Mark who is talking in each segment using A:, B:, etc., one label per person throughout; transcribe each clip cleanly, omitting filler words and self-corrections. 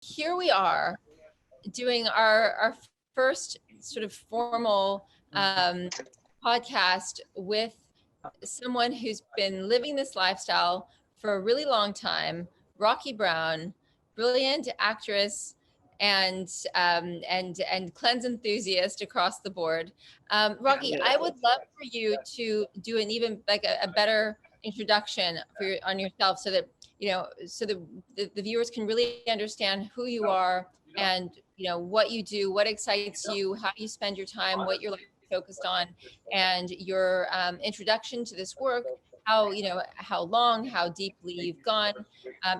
A: here we are doing our first sort of formal podcast with someone who's been living this lifestyle for a really long time, Rocky Brown, brilliant actress and cleanse enthusiast across the board. Rocky, I would love for you to do an even like a better introduction on yourself, so that so the viewers can really understand who you are and what you do, what excites you, how you spend your time, what your life is focused on, and your introduction to this work, how how long, how deeply you've gone,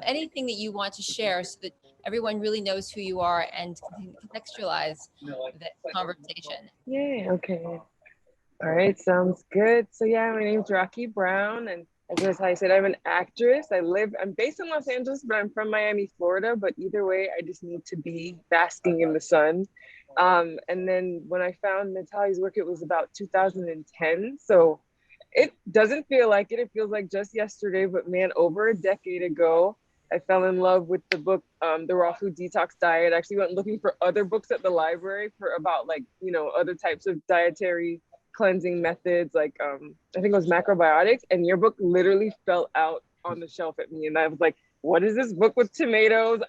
A: anything that you want to share, so that everyone really knows who you are and can contextualize the conversation.
B: Yay, okay. All right, sounds good. So yeah, my name's Rocky Brown, and as I said, I'm an actress. I'm based in Los Angeles, but I'm from Miami, Florida. But either way, I just need to be basking in the sun. And then when I found Natalia's work, it was about 2010. So it doesn't feel like it. It feels like just yesterday, but man, over a decade ago, I fell in love with the book, The Raw Food Detox Diet. I actually went looking for other books at the library for about other types of dietary cleansing methods, like I think it was macrobiotics, and your book literally fell out on the shelf at me. And I was like, what is this book with tomatoes?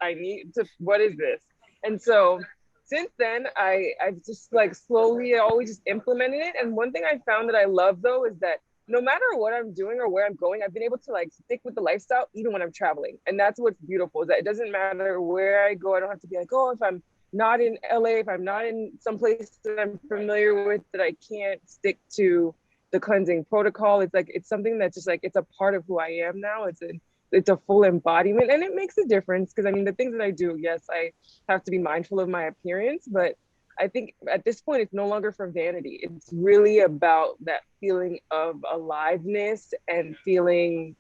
B: What is this? And so since then, I've just like slowly always just implemented it. And one thing I found that I love though is that no matter what I'm doing or where I'm going, I've been able to like stick with the lifestyle even when I'm traveling. And that's what's beautiful, is that it doesn't matter where I go. I don't have to be like, oh, if I'm not in LA, if I'm not in some place that I'm familiar with, that I can't stick to the cleansing protocol. It's like, it's something that's just like, it's a part of who I am now. It's a full embodiment, and it makes a difference. Because I mean, the things that I do, yes, I have to be mindful of my appearance, but I think at this point, it's no longer for vanity. It's really about that feeling of aliveness and feeling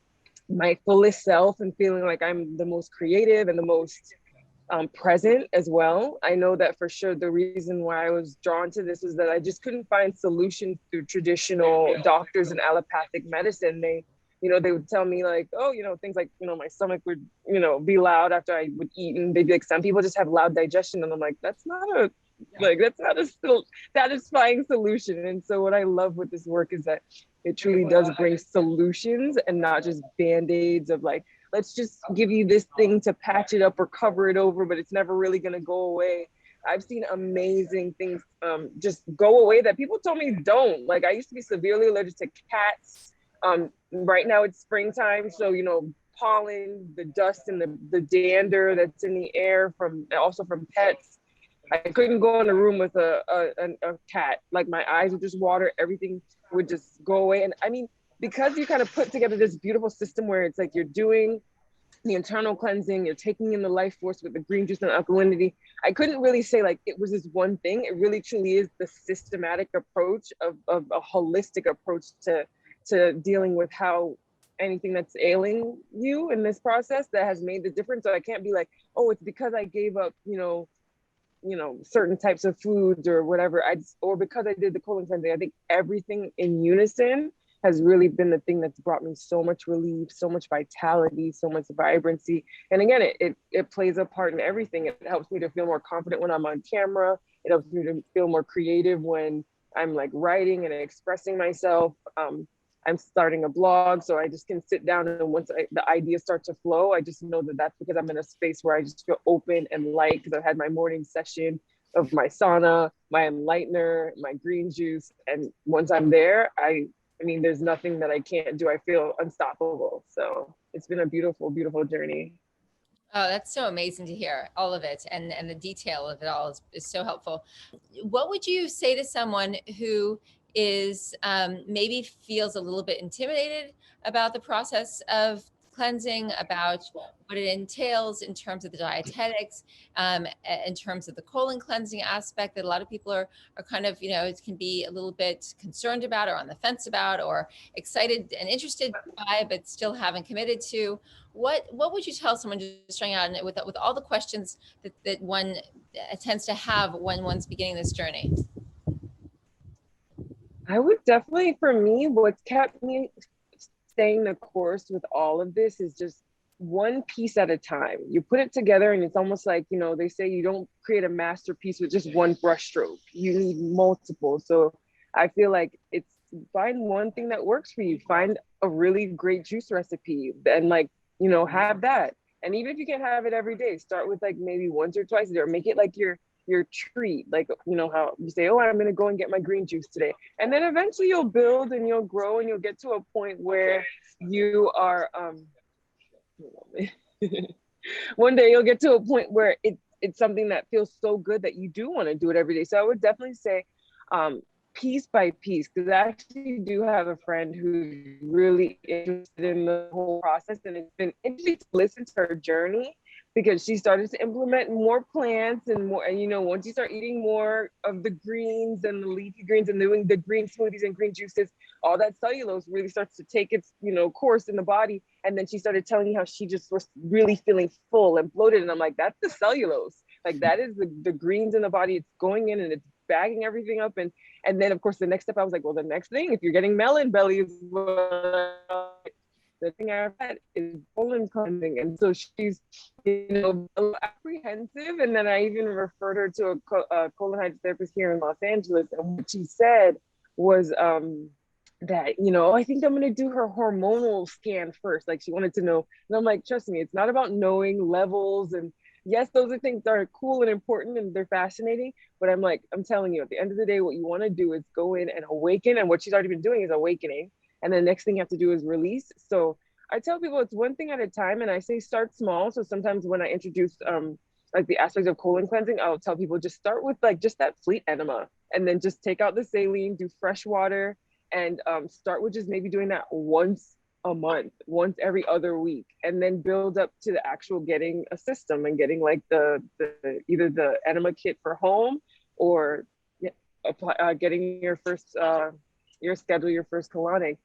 B: my fullest self and feeling like I'm the most creative and the most present as well. I know that for sure the reason why I was drawn to this is that I just couldn't find solutions through traditional doctors and allopathic medicine. They would tell me like, oh, things like, my stomach would, be loud after I would eat. And they'd be like, some people just have loud digestion. And I'm like, that's not a still satisfying solution. And so what I love with this work is that it truly does bring solutions and not just band-aids of like, let's just give you this thing to patch it up or cover it over, but it's never really going to go away. I've seen amazing things just go away that people told me don't. Like, I used to be severely allergic to cats. Right now it's springtime, so pollen, the dust and the dander that's in the air from pets. I couldn't go in a room with a cat. Like, my eyes would just water, everything would just go away. And I mean, because you kind of put together this beautiful system where it's like you're doing the internal cleansing, you're taking in the life force with the green juice and alkalinity. I couldn't really say like it was this one thing. It really truly is the systematic approach of a holistic approach to dealing with how anything that's ailing you in this process that has made the difference. So I can't be like, oh, it's because I gave up, certain types of foods or whatever. Or because I did the colon cleansing. I think everything in unison has really been the thing that's brought me so much relief, so much vitality, so much vibrancy. And again, it plays a part in everything. It helps me to feel more confident when I'm on camera. It helps me to feel more creative when I'm like writing and expressing myself. I'm starting a blog, so I just can sit down, and once the ideas start to flow, I just know that that's because I'm in a space where I just feel open and light, because I've had my morning session of my sauna, my Enlightener, my green juice. And once I'm there, I mean, there's nothing that I can't do. I feel unstoppable. So it's been a beautiful, beautiful journey.
A: Oh, that's so amazing to hear, all of it, and the detail of it all is so helpful. What would you say to someone who is maybe feels a little bit intimidated about the process of cleansing, about what it entails in terms of the dietetics, in terms of the colon cleansing aspect, that a lot of people are kind of, it can be a little bit concerned about, or on the fence about, or excited and interested by, but still haven't committed to? What would you tell someone just starting out with all the questions that one tends to have when one's beginning this journey?
B: I would definitely, for me, what's kept me staying the course with all of this is just one piece at a time. You put it together and it's almost like, you know, they say you don't create a masterpiece with just one brush stroke. You need multiple. So I feel like it's find one thing that works for you. Find a really great juice recipe and like, you know, have that. And even if you can't have it every day, start with like maybe once or twice a day, or make it like your treat. Like, you know, how you say, oh, I'm gonna go and get my green juice today. And then eventually you'll build and you'll grow and you'll get to a point where you are one day you'll get to a point where it's something that feels so good that you do want to do it every day. So I would definitely say piece by piece, because I actually do have a friend who's really interested in the whole process, and it's been interesting to listen to her journey, because she started to implement more plants and more, and you know, once you start eating more of the greens and the leafy greens and doing the green smoothies and green juices, all that cellulose really starts to take its, you know, course in the body. And then she started telling me how she just was really feeling full and bloated. And I'm like, that's the cellulose. Like that is the greens in the body. It's going in and it's bagging everything up. And then of course the next step, I was like, well, the next thing, if you're getting melon belly, is the thing I had is colon cleansing. And so she's, you know, a little apprehensive. And then I even referred her to a colon hydrotherapist here in Los Angeles. And what she said was that, you know, I think I'm going to do her hormonal scan first. Like she wanted to know. And I'm like, trust me, it's not about knowing levels. And yes, those are things that are cool and important and they're fascinating. But I'm like, I'm telling you, at the end of the day, what you want to do is go in and awaken. And what she's already been doing is awakening. And the next thing you have to do is release. So I tell people it's one thing at a time. And I say start small. So sometimes when I introduce like the aspects of colon cleansing, I'll tell people just start with like just that fleet enema, and then just take out the saline, do fresh water, and start with just maybe doing that once a month, once every other week, and then build up to the actual getting a system and getting like the either the enema kit for home, or getting your first your first colonic.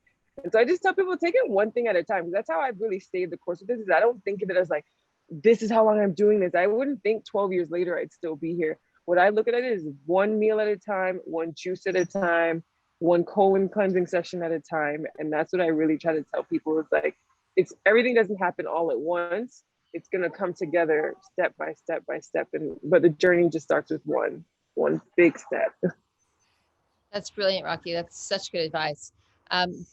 B: And so I just tell people, take it one thing at a time, because that's how I've really stayed the course of this. Is I don't think of it as like, this is how long I'm doing this. I wouldn't think 12 years later I'd still be here. What I look at it is one meal at a time, one juice at a time, one colon cleansing session at a time. And that's what I really try to tell people, is like, it's everything doesn't happen all at once. It's gonna come together step by step by step. But the journey just starts with one big step.
A: That's brilliant, Rocky. That's such good advice.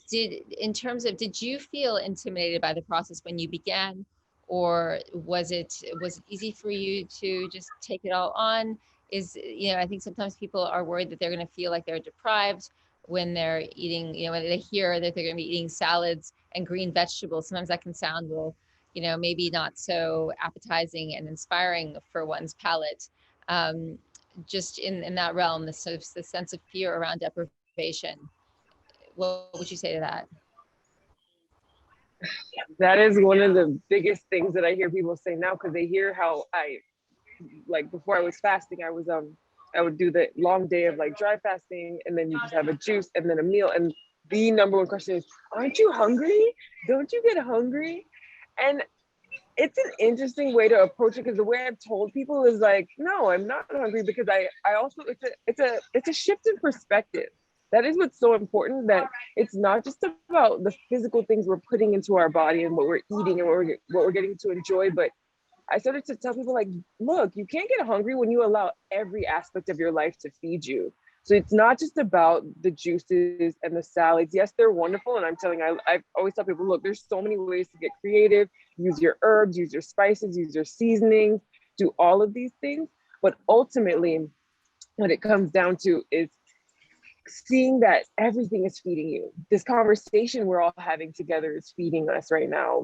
A: Did you feel intimidated by the process when you began, or was it easy for you to just take it all on? I think sometimes people are worried that they're going to feel like they're deprived when they're eating, when they hear that they're going to be eating salads and green vegetables. Sometimes that can sound, well, maybe not so appetizing and inspiring for one's palate. Just in that realm, the sort of the sense of fear around deprivation. What would you say to that?
B: That is one of the biggest things that I hear people say now, because they hear how like before I was fasting, I would do the long day of like dry fasting, and then you just have a juice and then a meal. And the number one question is, aren't you hungry? Don't you get hungry? And it's an interesting way to approach it, because the way I've told people is like, no, I'm not hungry, because I also, it's a shift in perspective. That is what's so important, that it's not just about the physical things we're putting into our body and what we're eating and what we're getting to enjoy. But I started to tell people, like, look, you can't get hungry when you allow every aspect of your life to feed you. So it's not just about the juices and the salads. Yes, they're wonderful. And I'm telling you, I always tell people, look, there's so many ways to get creative. Use your herbs, use your spices, use your seasonings, do all of these things. But ultimately, what it comes down to is seeing that everything is feeding you. This conversation we're all having together is feeding us right now.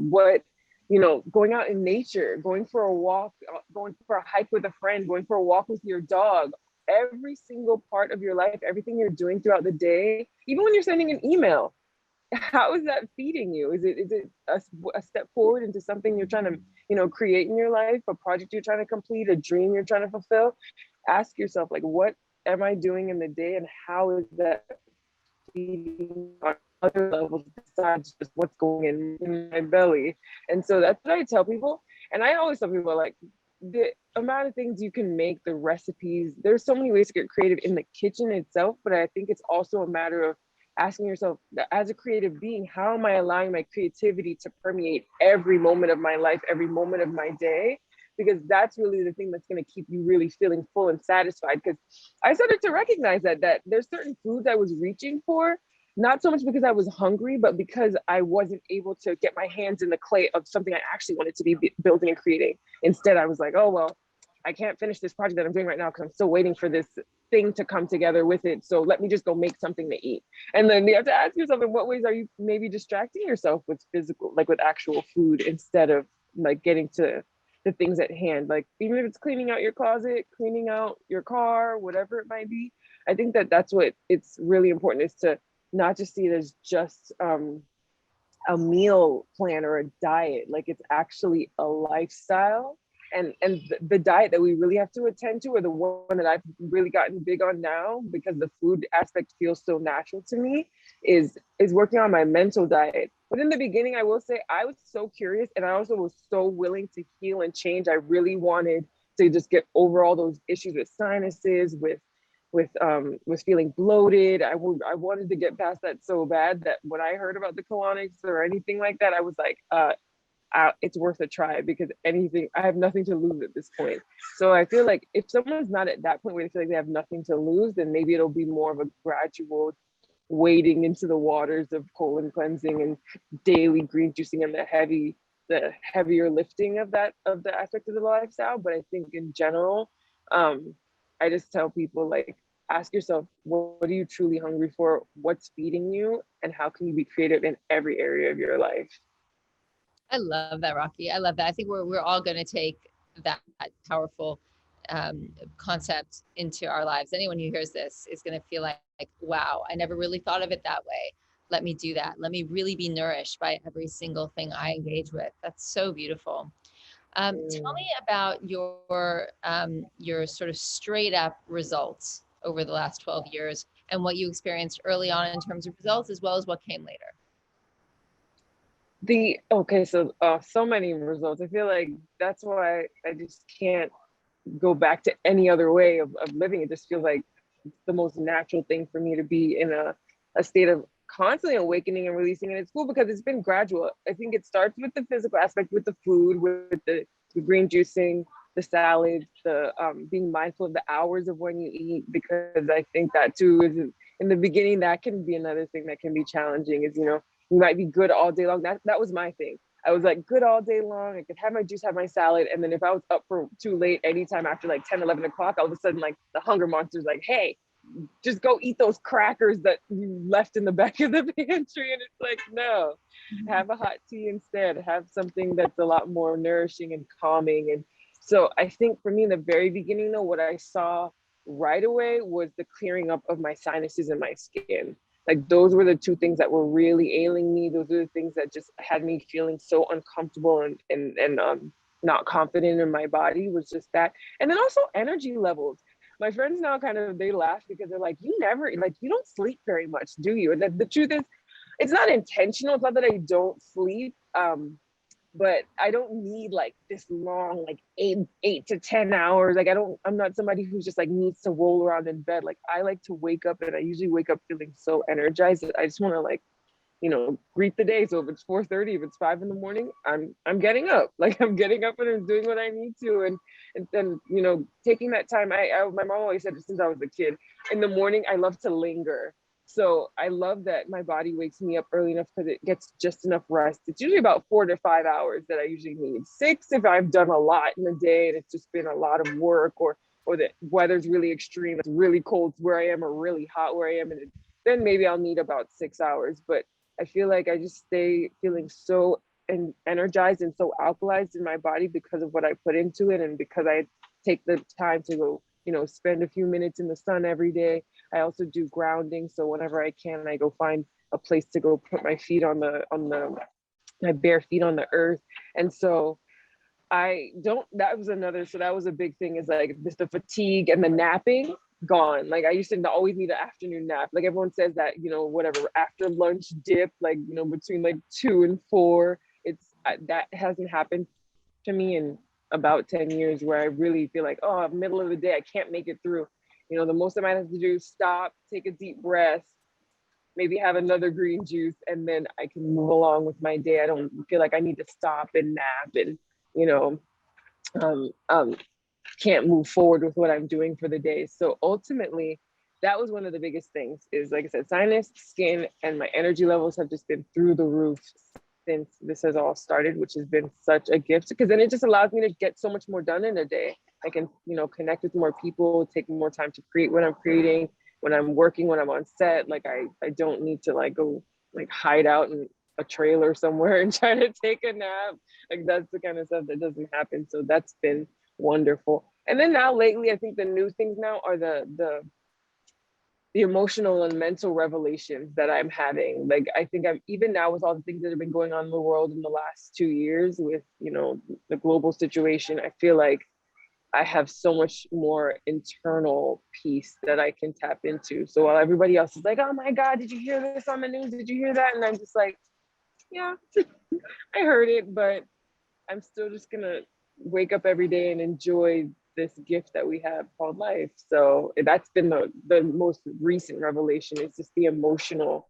B: Going out in nature, going for a walk, going for a hike with a friend, going for a walk with your dog, every single part of your life, everything you're doing throughout the day, even when you're sending an email, how is that feeding you? Is it a step forward into something you're trying to, create in your life, a project you're trying to complete, a dream you're trying to fulfill? Ask yourself, like, what am I doing in the day, and how is that feeding on other levels besides just what's going in my belly? And so that's what I tell people. And I always tell people, like, the amount of things you can make, the recipes, there's so many ways to get creative in the kitchen itself, but I think it's also a matter of asking yourself, as a creative being, how am I allowing my creativity to permeate every moment of my life, every moment of my day? Because that's really the thing that's going to keep you really feeling full and satisfied. Because I started to recognize that there's certain foods I was reaching for, not so much because I was hungry, but because I wasn't able to get my hands in the clay of something I actually wanted to be building and creating. Instead, I was like, oh, well, I can't finish this project that I'm doing right now because I'm still waiting for this thing to come together with it. So let me just go make something to eat. And then you have to ask yourself, in what ways are you maybe distracting yourself with physical, like with actual food, instead of like getting to the things at hand? Like even if it's cleaning out your closet, cleaning out your car, whatever it might be. I think that that's what it's really important, is to not just see it as just a meal plan or a diet. Like it's actually a lifestyle. And the diet that we really have to attend to, or the one that I've really gotten big on now, because the food aspect feels so natural to me, is working on my mental diet. But in the beginning, I will say I was so curious, and I also was so willing to heal and change. I really wanted to just get over all those issues with sinuses, with feeling bloated. I wanted to get past that so bad that when I heard about the colonics or anything like that, I was like, it's worth a try, because anything, I have nothing to lose at this point. So I feel like if someone's not at that point where they feel like they have nothing to lose, then maybe it'll be more of a gradual wading into the waters of colon cleansing and daily green juicing, and the heavier lifting of the aspect of the lifestyle. But I think in general, I just tell people, like, ask yourself, what are you truly hungry for? What's feeding you? And how can you be creative in every area of your life?
A: I love that, Rocky. I love that. I think we're all going to take that powerful concept into our lives. Anyone who hears this is going to feel like, wow, I never really thought of it that way. Let me do that. Let me really be nourished by every single thing I engage with. That's so beautiful. Tell me about your sort of straight up results over the last 12 years, and what you experienced early on in terms of results, as well as what came later.
B: So many results. I feel like that's why I just can't go back to any other way of living. It just feels like it's the most natural thing for me to be in a state of constantly awakening and releasing. And it's cool because it's been gradual. I think it starts with the physical aspect, with the food, with the green juicing, the salads, the being mindful of the hours of when you eat, because I think that too is, in the beginning, that can be another thing that can be challenging. Is, you might be good all day long. That was my thing. I was like good all day long. I could have my juice, have my salad. And then if I was up for too late, anytime after like 10, 11 o'clock, all of a sudden, like the hunger monster's like, hey, just go eat those crackers that you left in the back of the pantry. And it's like, no, have a hot tea instead. Have something that's a lot more nourishing and calming. And so I think for me in the very beginning, though, what I saw right away was the clearing up of my sinuses and my skin. Like those were the two things that were really ailing me. Those are the things that just had me feeling so uncomfortable and not confident in my body, was just that. And then also energy levels. My friends now they laugh because they're like, you never, like, you don't sleep very much, do you? And the truth is, it's not intentional. It's not that I don't sleep. But I don't need like this long, like eight to 10 hours. Like I'm not somebody who's just like needs to roll around in bed. Like I like to wake up, and I usually wake up feeling so energized that I just want to, like, greet the day. So if it's 4:30, if it's 5 in the morning, I'm getting up. Like I'm getting up and I'm doing what I need to. And then, taking that time, my mom always said it since I was a kid, in the morning, I love to linger. So I love that my body wakes me up early enough because it gets just enough rest. It's usually about 4 to 5 hours that I usually need. 6 if I've done a lot in the day and it's just been a lot of work, or the weather's really extreme, it's really cold where I am or really hot where I am, and then maybe I'll need about 6 hours. But I feel like I just stay feeling so energized and so alkalized in my body because of what I put into it, and because I take the time to go, spend a few minutes in the sun every day. I also do grounding, so whenever I can, I go find a place to go put my feet my bare feet on the earth. And so that was a big thing, is like the fatigue and the napping gone. Like I used to always need an afternoon nap. Like everyone says that, whatever, after lunch dip, like, between like 2 and 4, that hasn't happened to me in about 10 years, where I really feel like, oh, middle of the day, I can't make it through. The most I might have to do is stop, take a deep breath, maybe have another green juice, and then I can move along with my day. I don't feel like I need to stop and nap and, you know, um, um, can't move forward with what I'm doing for the day. So ultimately, that was one of the biggest things is, like I said, sinus, skin, and my energy levels have just been through the roof since this has all started, which has been such a gift, because then it just allows me to get so much more done in a day. I can, you know, connect with more people, take more time to create what I'm creating, when I'm working, when I'm on set. Like I don't need to like go like hide out in a trailer somewhere and try to take a nap. Like that's the kind of stuff that doesn't happen. So that's been wonderful. And then now lately, I think the new things now are the emotional and mental revelations that I'm having. Like I think I'm, even now with all the things that have been going on in the world in the last 2 years with, you know, the global situation, I feel like I have so much more internal peace that I can tap into. So while everybody else is like, oh my God, did you hear this on the news? Did you hear that? And I'm just like, yeah, I heard it, but I'm still just gonna wake up every day and enjoy this gift that we have called life. So that's been the most recent revelation, is just the emotional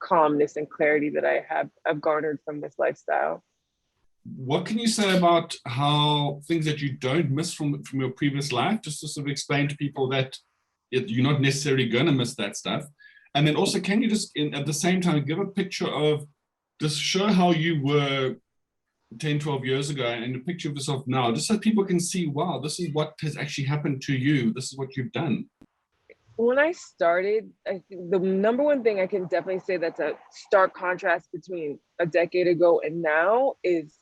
B: calmness and clarity that I've garnered from this lifestyle.
C: What can you say about how things that you don't miss from your previous life, just to sort of explain to people that you're not necessarily going to miss that stuff? And then also, can you just, at the same time, give a picture of, just show how you were 10, 12 years ago and a picture of yourself now, just so people can see, wow, this is what has actually happened to you. This is what you've done.
B: When I started, I think the number one thing I can definitely say that's a stark contrast between a decade ago and now is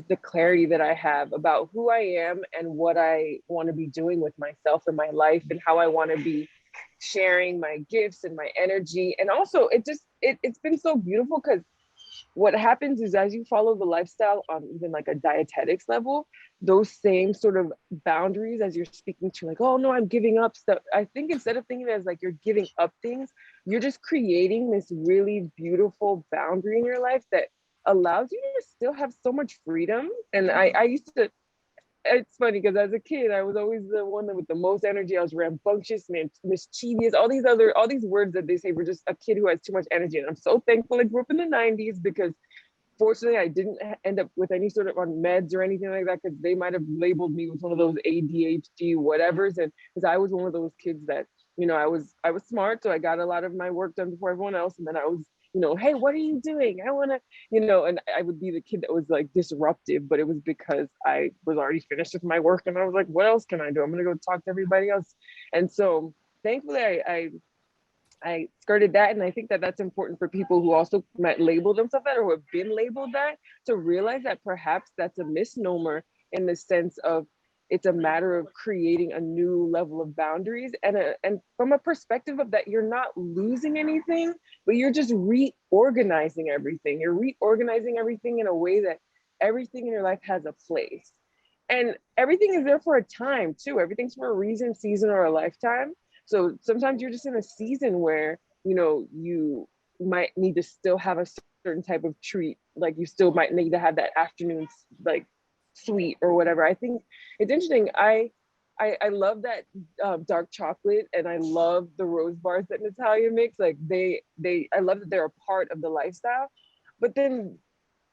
B: the clarity that I have about who I am and what I want to be doing with myself and my life, and how I want to be sharing my gifts and my energy. And also it's been so beautiful, because what happens is, as you follow the lifestyle on even like a dietetics level, those same sort of boundaries, as you're speaking to, like, oh no, I'm giving up stuff. I think instead of thinking as like you're giving up things, you're just creating this really beautiful boundary in your life that allows you to still have so much freedom. And I used to, it's funny because as a kid, I was always the one that with the most energy. I was rambunctious, man, mischievous, all these words that they say for just a kid who has too much energy. And I'm so thankful I grew up in the 90s, because fortunately I didn't end up with any sort of on meds or anything like that, because they might have labeled me with one of those ADHD whatevers. And because I was one of those kids that, you know, I was smart, so I got a lot of my work done before everyone else. And then I was, you know, hey, what are you doing? I want to, you know, and I would be the kid that was like disruptive, but it was because I was already finished with my work and I was like, what else can I do? I'm going to go talk to everybody else. And so thankfully I skirted that. And I think that that's important for people who also might label themselves that, or who have been labeled that, to realize that perhaps that's a misnomer, in the sense of it's a matter of creating a new level of boundaries, and from a perspective of that you're not losing anything, but you're just reorganizing everything. You're reorganizing everything in a way that everything in your life has a place. And everything is there for a time too. Everything's for a reason, season, or a lifetime. So sometimes you're just in a season where, you know, you might need to still have a certain type of treat. Like you still might need to have that afternoon like sweet or whatever. I think it's interesting. I love that dark chocolate, and I love the rose bars that Natalia makes. Like I love that they're a part of the lifestyle. But then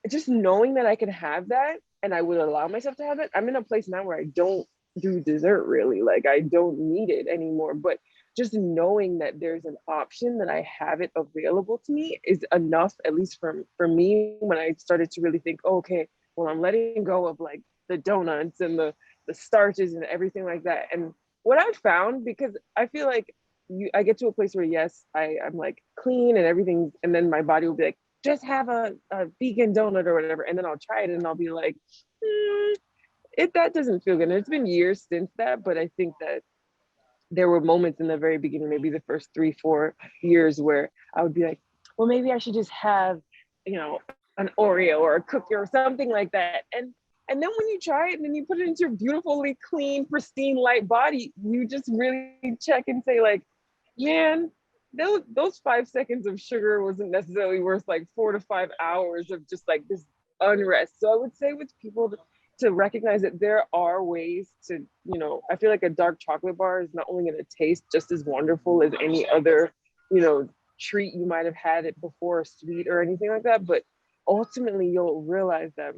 B: just knowing that I can have that, and I would allow myself to have it. I'm in a place now where I don't do dessert really. Like I don't need it anymore. But just knowing that there's an option, that I have it available to me, is enough, at least for me, when I started to really think, oh, okay, well, I'm letting go of like the donuts and the starches and everything like that. And what I found, because I feel like I get to a place where, yes, I'm like clean and everything, and then my body will be like, just have a vegan donut or whatever, and then I'll try it and I'll be like, that doesn't feel good. And it's been years since that, but I think that there were moments in the very beginning, maybe the first 3-4 years, where I would be like, well, maybe I should just have, you know, an Oreo or a cookie or something like that. And then when you try it and then you put it into your beautifully clean, pristine, light body, you just really check and say like, man, those 5 seconds of sugar wasn't necessarily worth like 4 to 5 hours of just like this unrest. So I would say with people to recognize that there are ways to, you know, I feel like a dark chocolate bar is not only going to taste just as wonderful as any other, you know, treat you might have had it before, sweet or anything like that. But ultimately, you'll realize that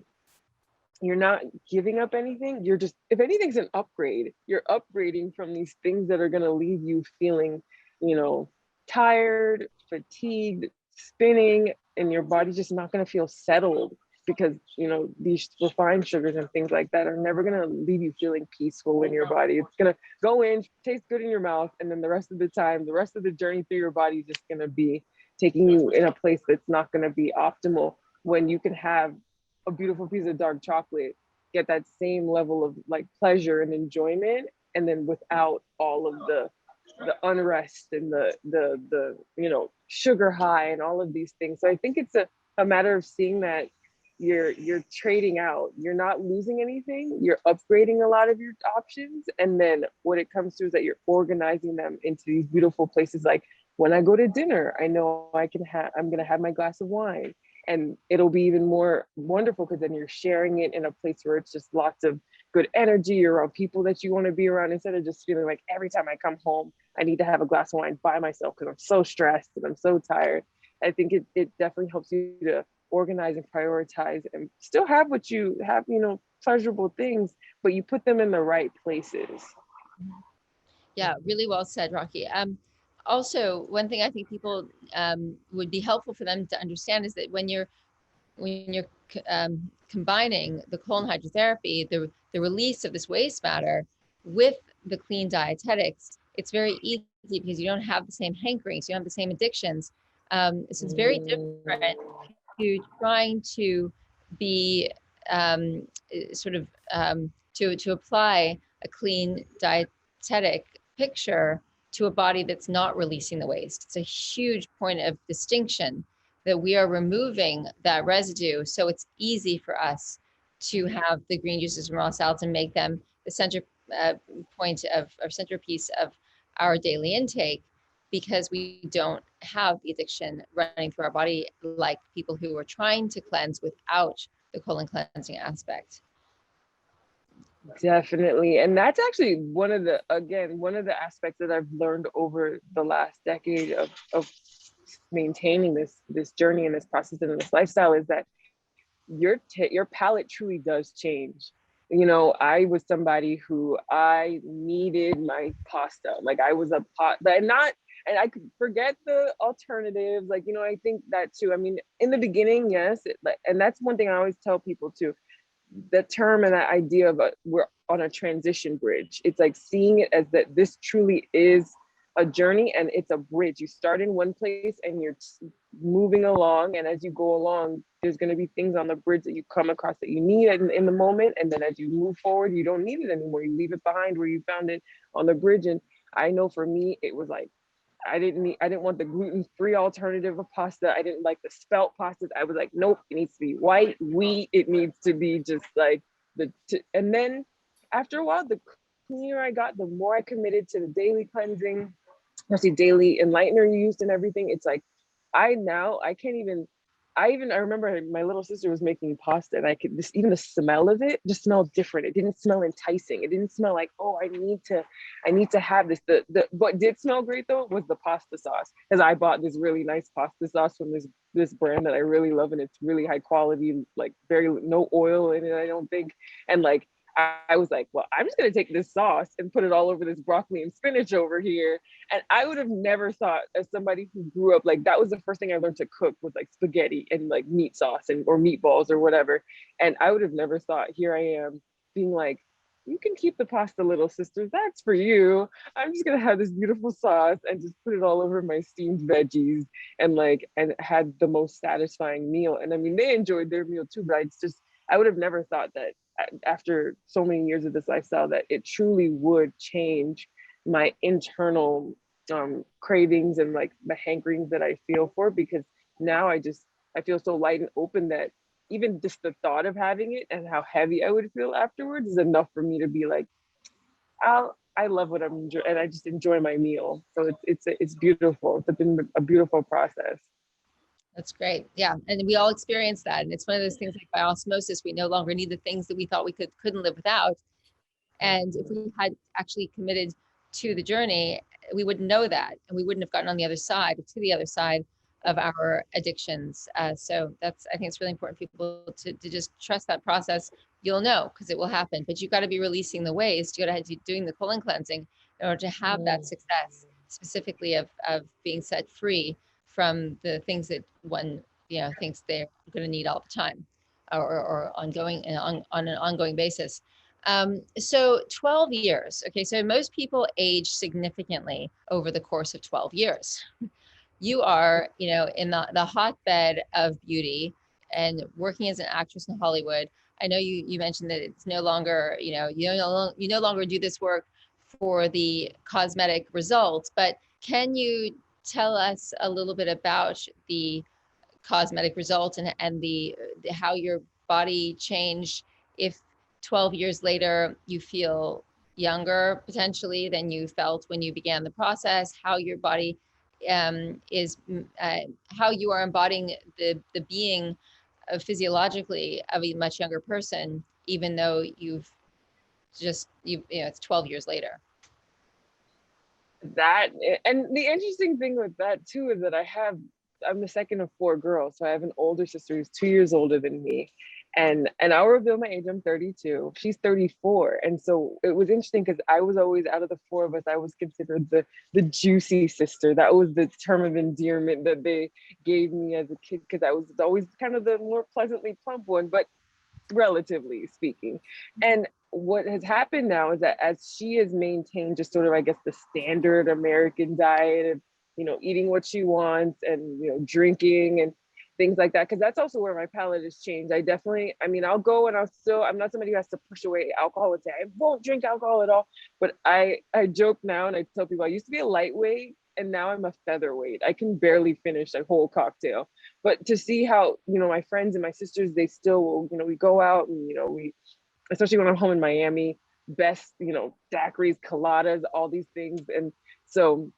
B: you're not giving up anything. You're just, if anything's an upgrade, you're upgrading from these things that are going to leave you feeling, you know, tired, fatigued, spinning, and your body's just not going to feel settled, because, you know, these refined sugars and things like that are never going to leave you feeling peaceful in your body. It's going to go in, taste good in your mouth, and then the rest of the time, the rest of the journey through your body is just going to be taking you in a place that's not going to be optimal, when you can have a beautiful piece of dark chocolate, get that same level of like pleasure and enjoyment, and then without all of the unrest and the you know, sugar high and all of these things. So I think it's a matter of seeing that you're trading out, you're not losing anything, you're upgrading a lot of your options, and then what it comes to is that you're organizing them into these beautiful places. Like when I go to dinner, I know I'm gonna have my glass of wine, and it'll be even more wonderful because then you're sharing it in a place where it's just lots of good energy. You're around people that you want to be around, instead of just feeling like every time I come home, I need to have a glass of wine by myself because I'm so stressed and I'm so tired. I think it definitely helps you to organize and prioritize and still have what you have, you know, pleasurable things, but you put them in the right places.
A: Yeah, really well said, Rocky. Also, one thing I think people would be helpful for them to understand is that when you're combining the colon hydrotherapy, the release of this waste matter with the clean dietetics, it's very easy because you don't have the same hankerings, you don't have the same addictions. So it's very different to trying to be sort of to apply a clean dietetic picture to a body that's not releasing the waste. It's a huge point of distinction that we are removing that residue. So it's easy for us to have the green juices and raw salads and make them the center point of, or centerpiece of our daily intake, because we don't have the addiction running through our body like people who are trying to cleanse without the colon cleansing aspect.
B: Definitely. And that's actually one of the aspects that I've learned over the last decade of maintaining this journey and this process and this lifestyle, is that your palate truly does change. You know, I was somebody who I needed my pasta. Like I was a pot, but not, and I could forget the alternatives. Like, you know, I think that too. I mean, in the beginning, yes. And that's one thing I always tell people too. The term and that idea of we're on a transition bridge. It's like seeing it as that this truly is a journey, and it's a bridge. You start in one place and you're moving along, and as you go along, there's going to be things on the bridge that you come across that you need in the moment, and then as you move forward, you don't need it anymore. You leave it behind where you found it on the bridge. And I know for me, it was like I didn't want the gluten-free alternative of pasta. I didn't like the spelt pastas. I was like, nope, it needs to be white wheat. It needs to be just like and then after a while, the cleaner I got, the more I committed to the daily cleansing, especially daily Enlightener used and everything. It's like, I remember my little sister was making pasta, and I could even the smell of it just smelled different. It didn't smell enticing. It didn't smell like, oh, I need to have this. The what did smell great though was the pasta sauce, because I bought this really nice pasta sauce from this brand that I really love, and it's really high quality, like no oil in it, I don't think. And like I was like, well, I'm just gonna take this sauce and put it all over this broccoli and spinach over here. And I would have never thought, as somebody who grew up, like that was the first thing I learned to cook, was like spaghetti and like meat sauce or meatballs or whatever. And I would have never thought, here I am being like, you can keep the pasta, little sisters, that's for you. I'm just gonna have this beautiful sauce and just put it all over my steamed veggies, and had the most satisfying meal. And I mean, they enjoyed their meal too, but I would have never thought that after so many years of this lifestyle that it truly would change my internal cravings and like the hankerings that I feel for, because now I feel so light and open that even just the thought of having it and how heavy I would feel afterwards is enough for me to be like, I love what I'm enjoying, and I just enjoy my meal. So it's beautiful. It's been a beautiful process.
A: That's great. Yeah. And we all experience that. And it's one of those things, like by osmosis, we no longer need the things that we thought we couldn't live without. And if we had actually committed to the journey, we wouldn't know that, and we wouldn't have gotten on the other side, to the other side of our addictions. So that's, I think it's really important for people to just trust that process. You'll know, because it will happen, but you've got to be releasing the waste. You got to be doing the colon cleansing in order to have that success, specifically of being set free from the things that one, thinks they're going to need all the time, or ongoing, on an ongoing basis. So 12 years. Okay. So most people age significantly over the course of 12 years. You are, in the hotbed of beauty and working as an actress in Hollywood. I know you mentioned that it's no longer, you no longer do this work for the cosmetic results, but can you tell us a little bit about the cosmetic results and the how your body changed, if 12 years later you feel younger potentially than you felt when you began the process, how your body is how you are embodying the being physiologically of a much younger person, even though it's 12 years later.
B: That, and the interesting thing with that too is that I'm the second of 4 girls, so I have an older sister who's 2 years older than me, and I'll reveal my age. I'm 32. She's 34, and so it was interesting because I was always, out of the 4 of us, I was considered the juicy sister. That was the term of endearment that they gave me as a kid, because I was always kind of the more pleasantly plump one, but relatively speaking. And what has happened now is that as she has maintained just sort of, I guess, the standard American diet of, eating what she wants and, drinking and things like that, because that's also where my palate has changed. I'll go and I'm not somebody who has to push away alcohol and say, I won't drink alcohol at all. But I joke now and I tell people I used to be a lightweight and now I'm a featherweight. I can barely finish a whole cocktail. But to see how, my friends and my sisters, they still will, we go out and, we, especially when I'm home in Miami, best, daiquiris, coladas, all these things. And so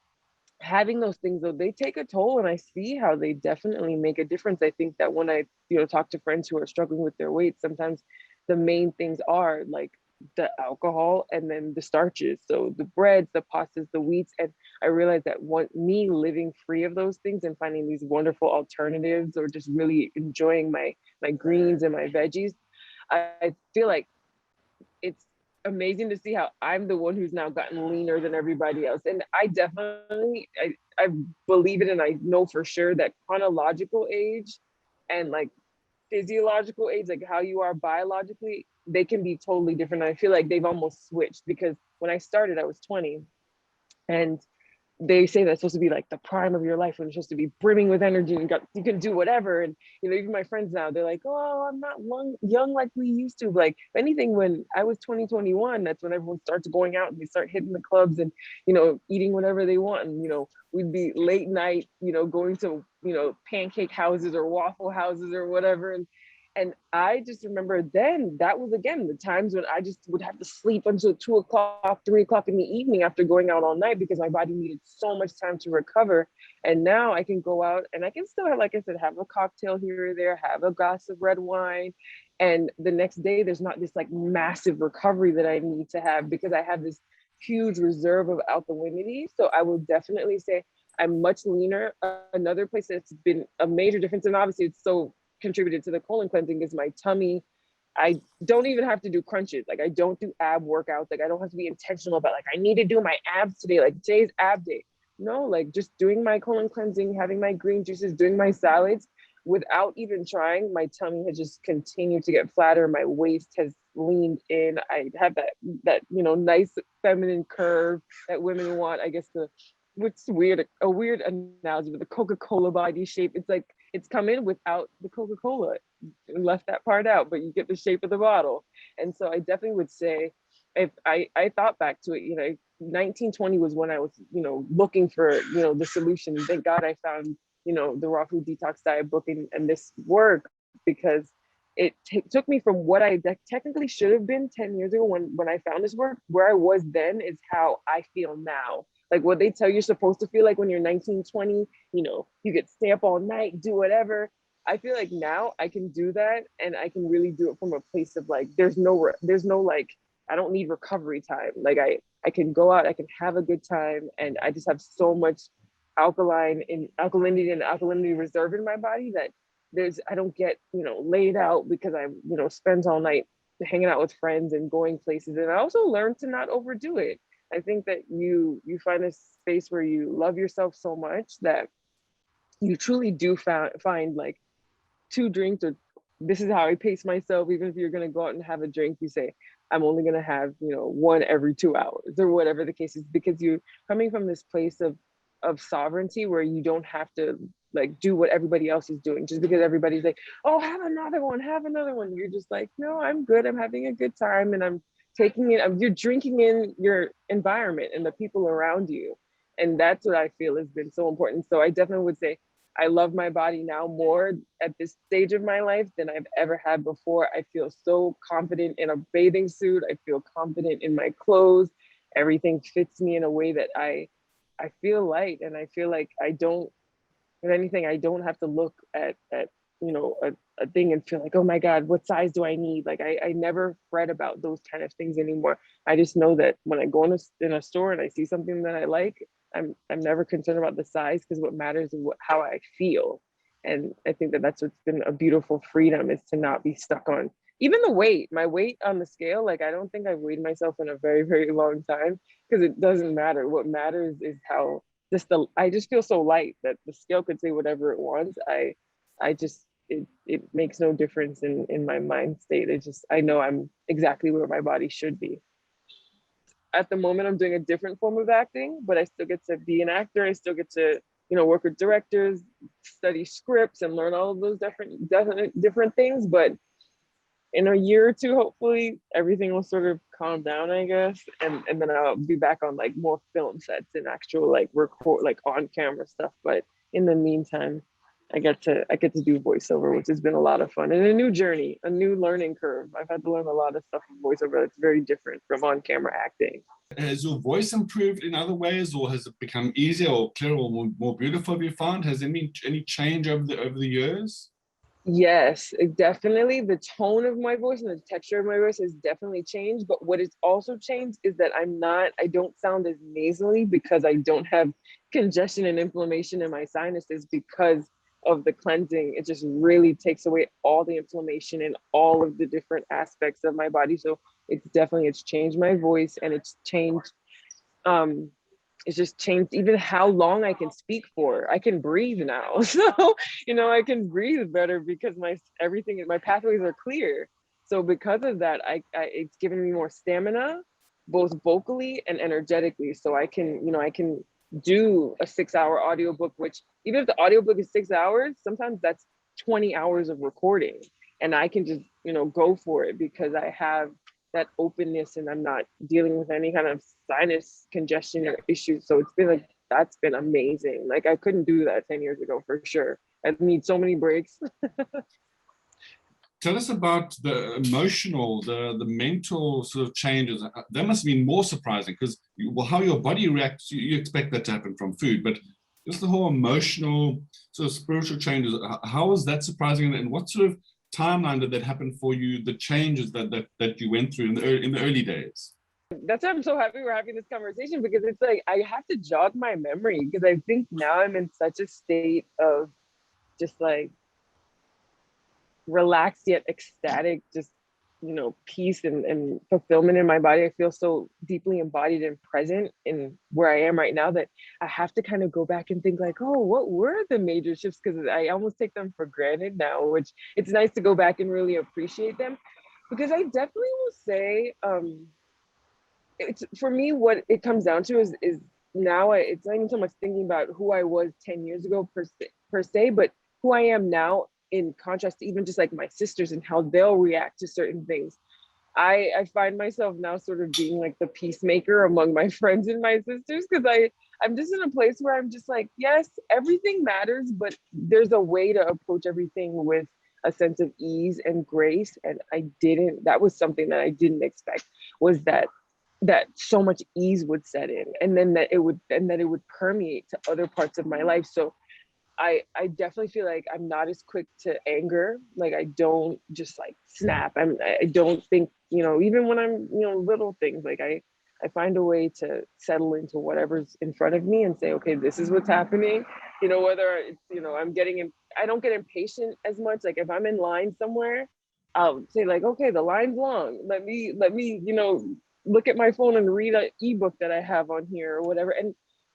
B: having those things, though, they take a toll, and I see how they definitely make a difference. I think that when I, talk to friends who are struggling with their weight, sometimes the main things are like the alcohol and then the starches. So the breads, the pastas, the wheats. And I realized that me living free of those things and finding these wonderful alternatives, or just really enjoying my greens and my veggies, I feel like it's amazing to see how I'm the one who's now gotten leaner than everybody else. And I definitely, I believe it, and I know for sure that chronological age and like physiological age, like how you are biologically, they can be totally different. I feel like they've almost switched, because when I started, I was 20, and they say that's supposed to be like the prime of your life, when you're supposed to be brimming with energy and you can do whatever. And even my friends now, they're like, oh, I'm not young like we used to. Like, if anything, when I was 2021, that's when everyone starts going out and they start hitting the clubs and eating whatever they want. And we'd be late night, going to pancake houses or waffle houses or whatever. And I just remember then, that was, again, the times when I just would have to sleep until 2 o'clock, 3 o'clock in the evening after going out all night, because my body needed so much time to recover. And now I can go out and I can still have, like I said, have a cocktail here or there, have a glass of red wine. And the next day, there's not this like massive recovery that I need to have, because I have this huge reserve of alkalinity. So I will definitely say I'm much leaner. Another place that's been a major difference, and obviously it's so contributed to the colon cleansing, is my tummy. I don't even have to do crunches. Like, I don't do ab workouts. Like, I don't have to be intentional about like, I need to do my abs today. Like, today's ab day. No, like just doing my colon cleansing, having my green juices, doing my salads, without even trying, my tummy has just continued to get flatter. My waist has leaned in. I have that nice feminine curve that women want. I guess what's weird, a weird analogy, but the Coca-Cola body shape. It's like, it's come in without the Coca-Cola, left that part out, but you get the shape of the bottle. And so I definitely would say, if I thought back to it, 1920 was when I was, looking for, the solution. And thank God I found, the raw food detox diet book and this work, because it took me from what I technically should have been 10 years ago when I found this work. Where I was then is how I feel now. Like, what they tell you you're supposed to feel like when you're 19, 20, you get stay up all night, do whatever. I feel like now I can do that, and I can really do it from a place of like, there's no like I don't need recovery time. Like I can go out, I can have a good time, and I just have so much alkalinity and alkalinity reserve in my body that I don't get, laid out because I, spend all night hanging out with friends and going places. And I also learned to not overdo it. I think that you find a space where you love yourself so much that you truly do find like 2 drinks, or this is how I pace myself. Even if you're going to go out and have a drink, you say, I'm only going to have, one every 2 hours or whatever the case is, because you're coming from this place of sovereignty where you don't have to like do what everybody else is doing just because everybody's like, oh, have another one. You're just like, no, I'm good. I'm having a good time, and I'm taking it. You're drinking in your environment and the people around you. And that's what I feel has been so important. So I definitely would say I love my body now more at this stage of my life than I've ever had before. I feel so confident in a bathing suit. I feel confident in my clothes. Everything fits me in a way that I feel light, and I feel like I don't, if anything, I don't have to look at a thing and feel like, oh my God, what size do I need? Like I never fret about those kind of things anymore. I just know that when I go in a store and I see something that I like, I'm never concerned about the size, because what matters is how I feel. And I think that that's what's been a beautiful freedom, is to not be stuck on even the weight. My weight on the scale, like I don't think I've weighed myself in a very, very long time, because it doesn't matter. What matters is how I just feel so light that the scale could say whatever it wants. It makes no difference in my mind state. I know I'm exactly where my body should be. At the moment, I'm doing a different form of acting, but I still get to be an actor. I still get to, work with directors, study scripts, and learn all of those different things. But in a year or two, hopefully, everything will sort of calm down, I guess, and then I'll be back on like more film sets and actual like record, like on camera stuff. But in the meantime, I get to do voiceover, which has been a lot of fun, and a new journey, a new learning curve. I've had to learn a lot of stuff from voiceover that's very different from on camera acting.
C: Has your voice improved in other ways, or has it become easier or clearer or more beautiful? Have you found? Has there been any change over the years?
B: Yes, definitely. The tone of my voice and the texture of my voice has definitely changed. But what has also changed is that I don't sound as nasally, because I don't have congestion and inflammation in my sinuses because of the cleansing. It just really takes away all the inflammation in all of the different aspects of my body. So it's changed my voice, and um it's just changed even how long I can speak for. I can breathe now. So, I can breathe better because my pathways are clear. So because of that, it's given me more stamina, both vocally and energetically. So I can do a 6-hour audiobook, which even if the audiobook is 6 hours, sometimes that's 20 hours of recording. And I can just, go for it because I have that openness, and I'm not dealing with any kind of sinus congestion or issues. So that's been amazing. Like I couldn't do that 10 years ago for sure. I need so many breaks.
C: Tell us about the emotional, the mental sort of changes. That must have been more surprising, because how your body reacts, you expect that to happen from food, but just the whole emotional sort of spiritual changes. How was that surprising, and what sort of timeline did that happen for you, the changes that you went through in the early days?
B: That's why I'm so happy we're having this conversation, because it's like I have to jog my memory, because I think now I'm in such a state of just like relaxed yet ecstatic, just peace and fulfillment in my body. I feel so deeply embodied and present in where I am right now that I have to kind of go back and think like, oh, what were the major shifts? Because I almost take them for granted now, which it's nice to go back and really appreciate them. Because I definitely will say, it's for me, what it comes down to is now it's not even so much thinking about who I was 10 years ago per se, but who I am now, in contrast to even just like my sisters and how they'll react to certain things. I find myself now sort of being like the peacemaker among my friends and my sisters, because I'm just in a place where I'm just like, yes, everything matters, but there's a way to approach everything with a sense of ease and grace. And that was something that I didn't expect, was that so much ease would set in, and then that it would permeate to other parts of my life. So I definitely feel like I'm not as quick to anger. Like I don't just like snap. I don't think, even when I'm, little things, like I find a way to settle into whatever's in front of me and say, okay, this is what's happening. Whether it's, I don't get impatient as much. Like if I'm in line somewhere, I'll say like, okay, the line's long. Let me, look at my phone and read an ebook that I have on here or whatever. And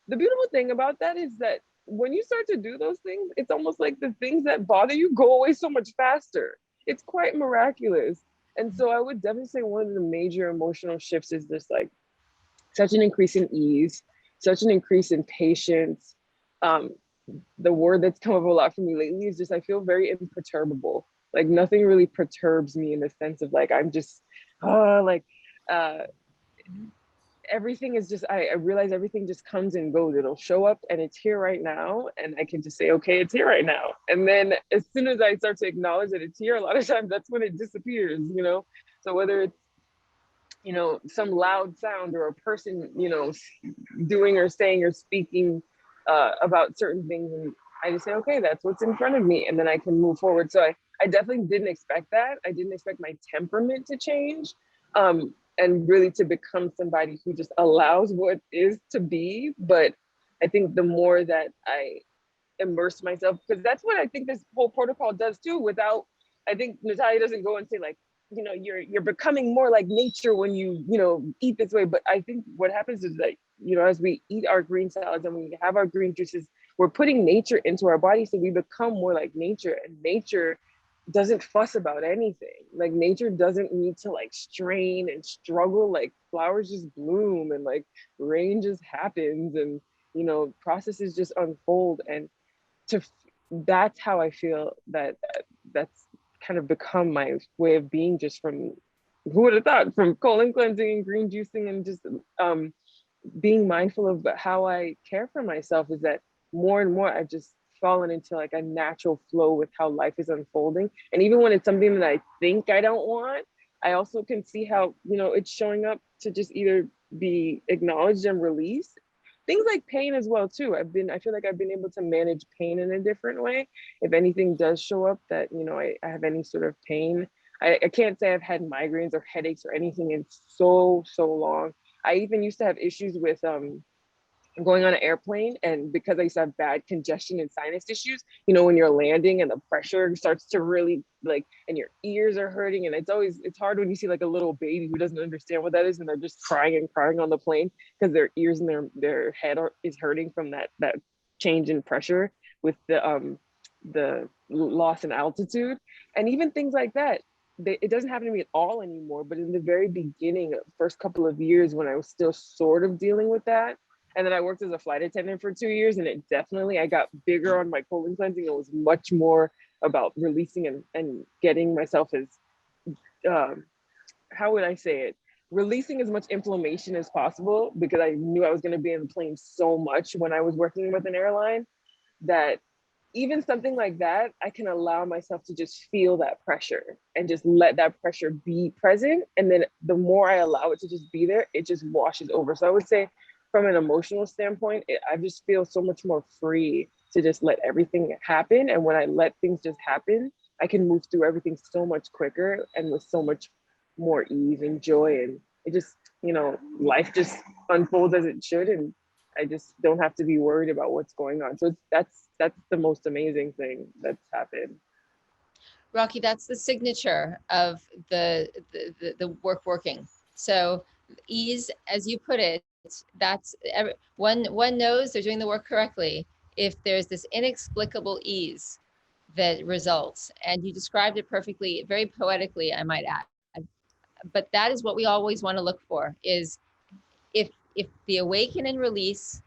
B: the beautiful thing about that is that when you start to do those things, it's almost like the things that bother you go away so much faster. It's quite miraculous. And so I would definitely say one of the major emotional shifts is just like such an increase in ease, such an increase in patience. The word that's come up a lot for me lately is just I feel very imperturbable. Like nothing really perturbs me in the sense of like I'm just everything is just I realize everything just comes and goes. It'll show up and it's here right now, and I can just say, okay, it's here right now. And then as soon as I start to acknowledge that it's here, a lot of times that's when it disappears. So whether it's some loud sound or a person doing or saying or speaking about certain things, and I just say, okay, that's what's in front of me, and then I can move forward. So I definitely didn't expect that. I didn't expect my temperament to change, and really to become somebody who just allows what is to be. But I think the more that I immerse myself, because that's what I think this whole protocol does too, I think Natalia doesn't go and say like, you're becoming more like nature when you eat this way. But I think what happens is that, as we eat our green salads and we have our green juices, we're putting nature into our body. So we become more like nature, and nature doesn't fuss about anything. Like nature doesn't need to like strain and struggle. Like flowers just bloom, and like rain just happens, and processes just unfold. And that's how I feel that's kind of become my way of being, just from, who would have thought, from colon cleansing and green juicing and just being mindful of how I care for myself, is that more and more I've just fallen into like a natural flow with how life is unfolding. And even when it's something that I think I don't want, I also can see how, it's showing up to just either be acknowledged and released. Things like pain as well too. I feel like I've been able to manage pain in a different way. If anything does show up that, I have any sort of pain, I can't say I've had migraines or headaches or anything in so long. I even used to have issues with going on an airplane, and because I used to have bad congestion and sinus issues, when you're landing and the pressure starts to really like, and your ears are hurting, and it's hard when you see like a little baby who doesn't understand what that is, and they're just crying and crying on the plane because their ears and their head is hurting from that change in pressure with the loss in altitude. And even things like that, it doesn't happen to me at all anymore. But in the very beginning, first couple of years, when I was still sort of dealing with that, and then I worked as a flight attendant for 2 years, and I got bigger on my colon cleansing. It was much more about releasing and getting myself as, how would I say it? Releasing as much inflammation as possible, because I knew I was going to be in the plane so much when I was working with an airline, that even something like that, I can allow myself to just feel that pressure and just let that pressure be present. And then the more I allow it to just be there, it just washes over. So I would say, from an emotional standpoint, I just feel so much more free to just let everything happen. And when I let things just happen, I can move through everything so much quicker and with so much more ease and joy. And it just, life just unfolds as it should. And I just don't have to be worried about what's going on. So that's the most amazing thing that's happened.
A: Rocky, that's the signature of the working. So ease, as you put it, that's one knows they're doing the work correctly if there's this inexplicable ease that results. And you described it perfectly, very poetically, I might add. But that is what we always want to look for, is if the awaken and release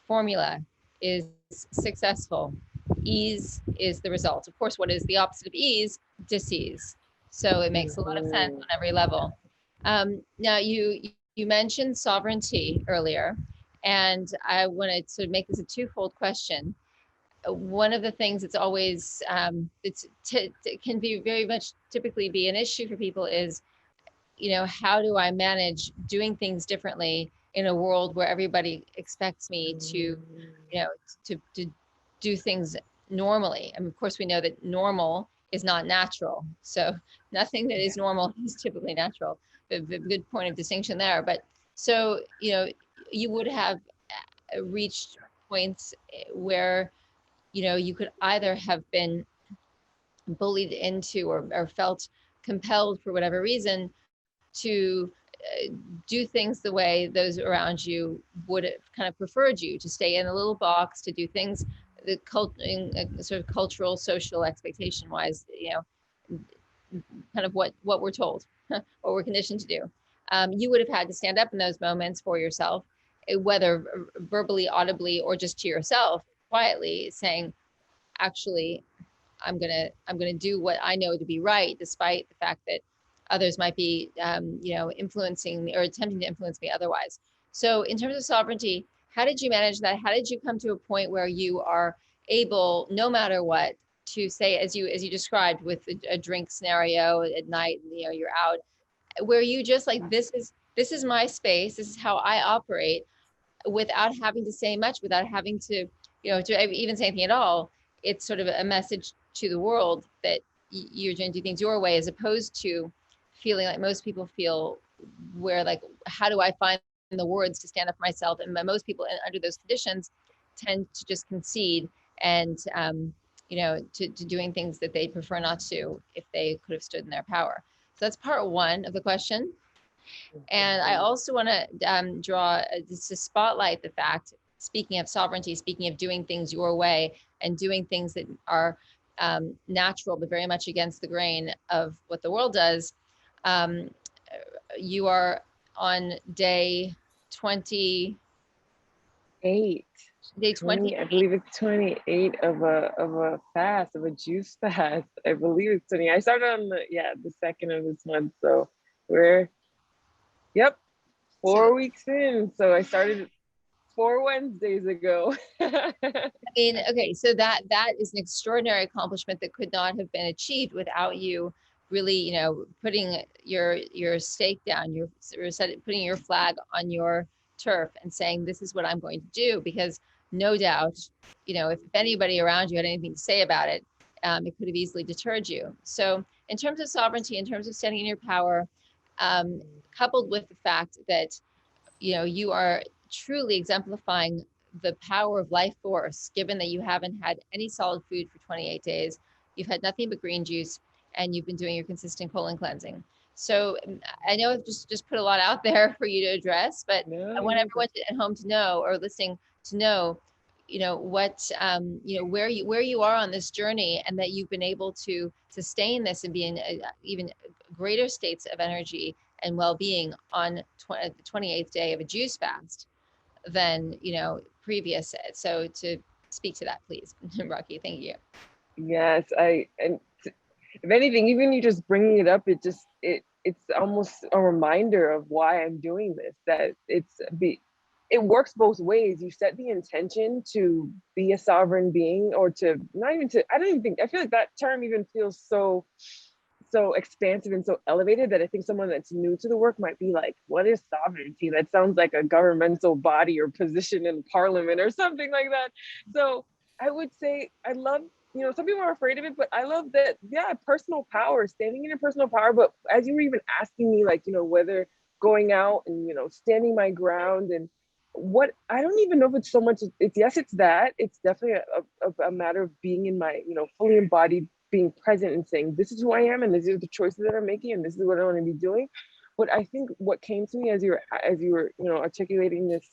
A: formula is successful, ease is the result. Of course, what is the opposite of ease? Dis-ease. So it makes a lot of sense on every level. Now you mentioned sovereignty earlier, and I wanted to make this a twofold question. One of the things that's always can be very much typically be an issue for people is, how do I manage doing things differently in a world where everybody expects me to, to do things normally. And of course, we know that normal is not natural. So nothing that is normal is typically natural. But good point of distinction there. But so, you know, you would have reached points where, you know, you could either have been bullied into or felt compelled for whatever reason to do things the way those around you would have kind of preferred you to stay in a little box, to do things the in a sort of cultural, social expectation wise, you know, kind of what we're told, what we're conditioned to do. You would have had to stand up in those moments for yourself, whether verbally, audibly, or just to yourself quietly, saying, actually, I'm gonna do what I know to be right, despite the fact that others might be, you know, influencing me or attempting to influence me otherwise. So, in terms of sovereignty, how did you manage that? How did you come to a point where you are able, no matter what, to say, as you described with a drink scenario at night, you know, you're out, where you just like, this is my space, this is how I operate, without having to say much, without having to, you know, to even say anything at all. It's sort of a message to the world that you're going to do things your way, as opposed to feeling like most people feel, where like, how do I find the words to stand up for myself? And most people under those conditions tend to just concede and, you know, to doing things that they prefer not to if they could have stood in their power. So that's part one of the question. And I also want to draw just to spotlight the fact, speaking of sovereignty, speaking of doing things your way and doing things that are natural, but very much against the grain of what the world does. You are on day 20.
B: 8.
A: Day 20.
B: I believe it's 28 of a fast, of a juice fast. I believe it's 20. I started on the second of this month. So we're, yep, 4 weeks in. So I started 4 Wednesdays ago.
A: I mean, okay, so that is an extraordinary accomplishment that could not have been achieved without you really, you know, putting your stake down, putting your flag on your turf and saying, this is what I'm going to do. Because no doubt, you know, if anybody around you had anything to say about it, it could have easily deterred you. So in terms of sovereignty, in terms of standing in your power, coupled with the fact that, you know, you are truly exemplifying the power of life force, given that you haven't had any solid food for 28 days, you've had nothing but green juice, and you've been doing your consistent colon cleansing. So I know I've just put a lot out there for you to address, but I want everyone at home to know, or listening to know, you know, what, you know, where you are on this journey, and that you've been able to sustain this and be in even greater states of energy and well-being on the 28th day of a juice fast than, you know, previous. So to speak to that, please, Rocky. Thank you.
B: Yes, and if anything, even you just bringing it up, it's almost a reminder of why I'm doing this. That it works both ways. You set the intention to be a sovereign being, or to not even to. I feel like that term even feels so expansive and so elevated, that I think someone that's new to the work might be like, what is sovereignty? That sounds like a governmental body or position in parliament or something like that. So I would say, I love, you know, some people are afraid of it, but I love that, yeah, personal power, standing in your personal power. But as you were even asking me, like, you know, whether going out and, you know, standing my ground, and what, I don't even know if it's so much, it's that, it's definitely a matter of being in my, you know, fully embodied, being present and saying, this is who I am, and these are the choices that I'm making, and this is what I want to be doing. But I think what came to me as you were, you know, articulating this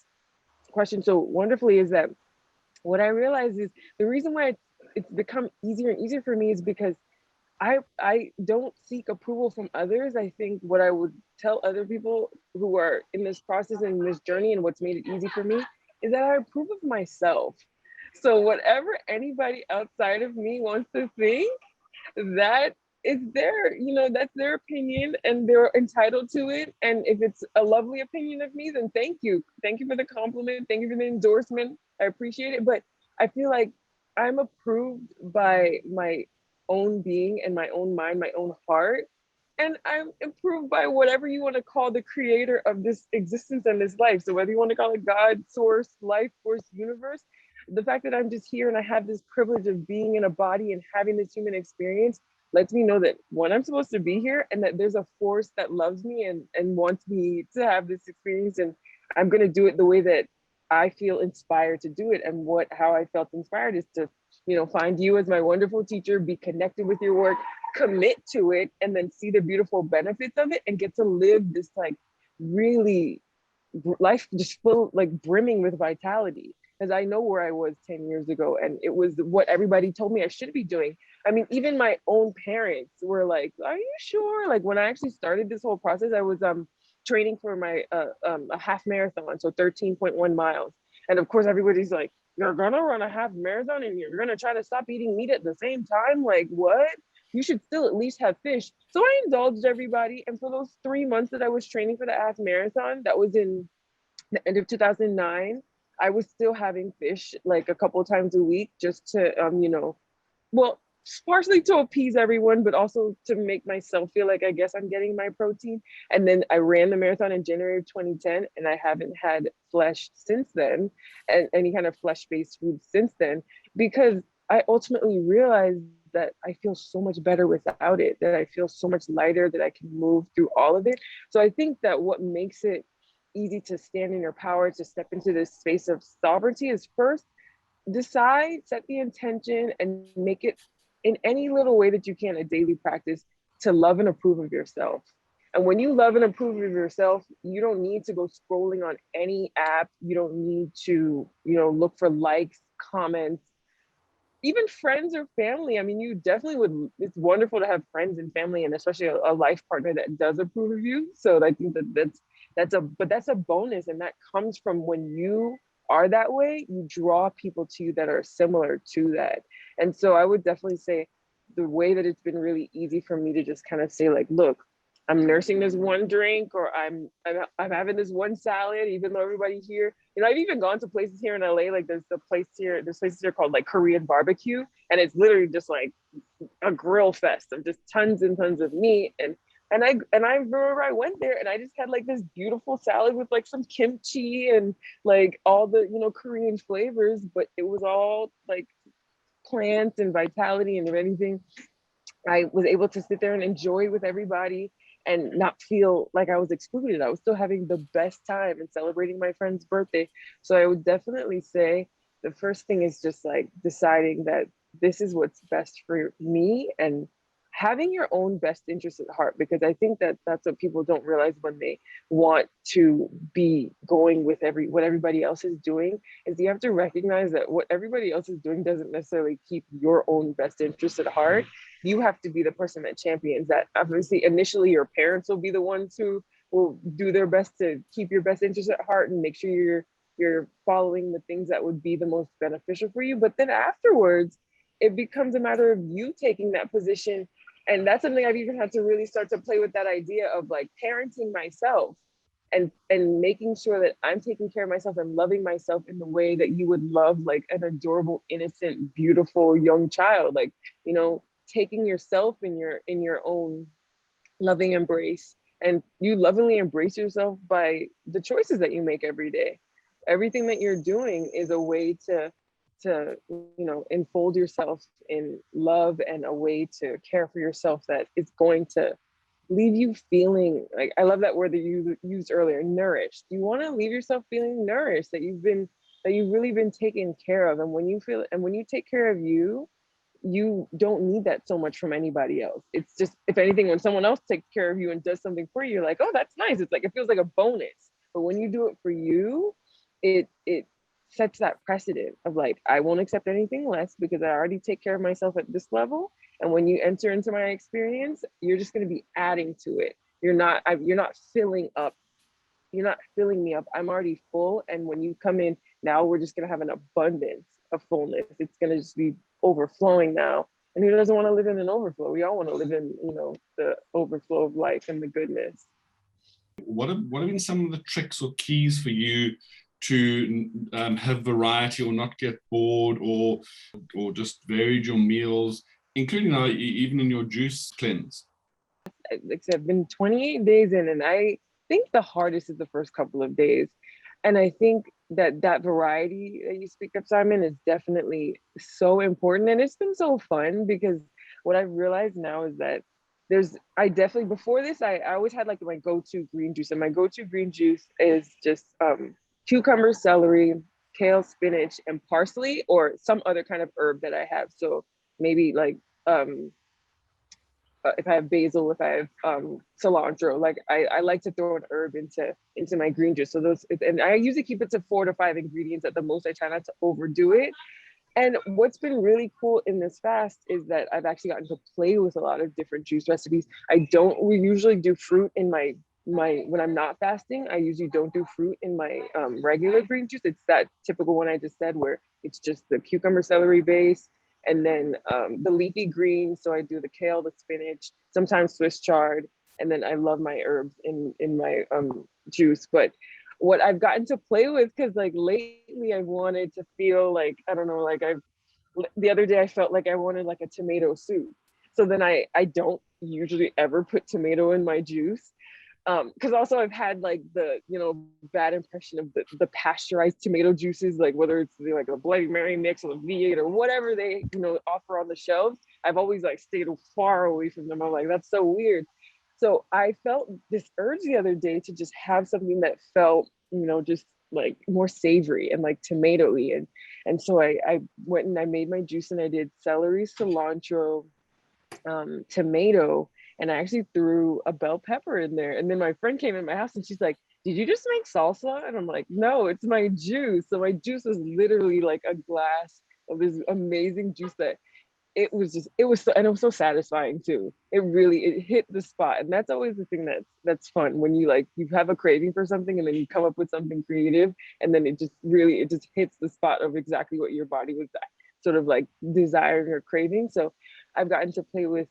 B: question so wonderfully, is that what I realized is the reason why it's become easier and easier for me is because I don't seek approval from others. I think what I would tell other people who are in this process and this journey, and what's made it easy for me, is that I approve of myself. So whatever anybody outside of me wants to think, that is their, you know, that's their opinion, and they're entitled to it. And if it's a lovely opinion of me, then thank you for the compliment, thank you for the endorsement, I appreciate it. But I feel like I'm approved by my own being and my own mind, my own heart, and I'm approved by whatever you want to call the creator of this existence and this life. So whether you want to call it God, source, life force, universe, the fact that I'm just here and I have this privilege of being in a body and having this human experience lets me know that one, I'm supposed to be here, and that there's a force that loves me and wants me to have this experience, and I'm going to do it the way that I feel inspired to do it. And how I felt inspired is to, find you as my wonderful teacher, be connected with your work, commit to it, and then see the beautiful benefits of it and get to live this like really life just full, like brimming with vitality. Because I know where I was 10 years ago, and it was what everybody told me I should be doing. I mean, even my own parents were like, "Are you sure?" Like when I actually started this whole process, I was training for my a half marathon, so 13.1 miles. And of course, everybody's like, "You're gonna run a half marathon and you're gonna try to stop eating meat at the same time? Like what? You should still at least have fish." So I indulged everybody, and for those 3 months that I was training for the half marathon, that was in the end of 2009, I was still having fish like a couple of times a week, just to well, partially to appease everyone, but also to make myself feel like I guess I'm getting my protein. And then I ran the marathon in January of 2010, and I haven't had flesh since then, and any kind of flesh-based food since then, because I ultimately realized that I feel so much better without it, that I feel so much lighter, that I can move through all of it. So I think that what makes it easy to stand in your power, to step into this space of sovereignty, is first decide, set the intention, and make it in any little way that you can a daily practice to love and approve of yourself. And when you love and approve of yourself, you don't need to go scrolling on any app. You don't need to, look for likes, comments, even friends or family. I mean, you definitely would, it's wonderful to have friends and family, and especially a life partner that does approve of you. So I think that's a bonus. And that comes from when you are that way, you draw people to you that are similar to that. And so I would definitely say the way that it's been really easy for me to just kind of say like, look, I'm nursing this one drink, or I'm having this one salad, even though everybody here, I've even gone to places here in LA, like there's places here called like Korean barbecue, and it's literally just like a grill fest of just tons and tons of meat. And I remember I went there and I just had like this beautiful salad with like some kimchi and like all the, Korean flavors, but it was all like plants and vitality and everything. I was able to sit there and enjoy with everybody and not feel like I was excluded. I was still having the best time and celebrating my friend's birthday. So I would definitely say the first thing is just like deciding that this is what's best for me, and having your own best interest at heart, because I think that that's what people don't realize when they want to be going with what everybody else is doing, is you have to recognize that what everybody else is doing doesn't necessarily keep your own best interest at heart. You have to be the person that champions that. Obviously, initially your parents will be the ones who will do their best to keep your best interest at heart and make sure you're following the things that would be the most beneficial for you. But then afterwards, it becomes a matter of you taking that position. And that's something I've even had to really start to play with, that idea of like parenting myself and making sure that I'm taking care of myself and loving myself in the way that you would love like an adorable, innocent, beautiful young child. Like, taking yourself in your own loving embrace, and you lovingly embrace yourself by the choices that you make every day. Everything that you're doing is a way to enfold yourself in love, and a way to care for yourself that is going to leave you feeling like, I love that word that you used earlier, nourished. You want to leave yourself feeling nourished, that you've really been taken care of. And when you take care of you, you don't need that so much from anybody else. It's just, if anything, when someone else takes care of you and does something for you, you're like, oh, that's nice. It's like, it feels like a bonus. But when you do it for you, it sets that precedent of like, I won't accept anything less, because I already take care of myself at this level. And when you enter into my experience, you're just going to be adding to it. You're not filling up. You're not filling me up. I'm already full. And when you come in, now we're just going to have an abundance of fullness. It's going to just be overflowing now. And who doesn't want to live in an overflow? We all want to live in, the overflow of life and the goodness.
C: What have been some of the tricks or keys for you to have variety, or not get bored, or just varied your meals, including even in your juice cleanse?
B: Like I said, I've been 28 days in, and I think the hardest is the first couple of days. And I think that variety that you speak of, Simon, is definitely so important. And it's been so fun because what I've realized now is that I definitely, before this, I always had like my go-to green juice, and my go-to green juice is just cucumber, celery, kale, spinach, and parsley, or some other kind of herb that I have. So maybe like um if I have basil, if I have cilantro, like I like to throw an herb into my green juice. So those, and I usually keep it to 4 to 5 ingredients at the most. I try not to overdo it. And what's been really cool in this fast is that I've actually gotten to play with a lot of different juice recipes. We usually do fruit in my when I'm not fasting. I usually don't do fruit in my regular green juice. It's that typical one I just said, where it's just the cucumber celery base, and then the leafy greens. So I do the kale, the spinach, sometimes Swiss chard, and then I love my herbs in my juice. But what I've gotten to play with, because like lately I've wanted to feel like, I don't know, like the other day I felt like I wanted like a tomato soup. So then I don't usually ever put tomato in my juice. Because also I've had like the, bad impression of the pasteurized tomato juices, like whether it's like a Bloody Mary mix or the V8 or whatever they, offer on the shelves. I've always like stayed far away from them. I'm like, that's so weird. So I felt this urge the other day to just have something that felt, just like more savory and like tomatoey. And so I went and I made my juice, and I did celery, cilantro, tomato, and I actually threw a bell pepper in there. And then my friend came in my house and she's like, "Did you just make salsa?" And I'm like, "No, it's my juice." So my juice was literally like a glass of this amazing juice that and it was so satisfying too. It hit the spot. And that's always the thing that's fun, when you have a craving for something and then you come up with something creative, and then it just hits the spot of exactly what your body was sort of like desiring or craving. So I've gotten to play with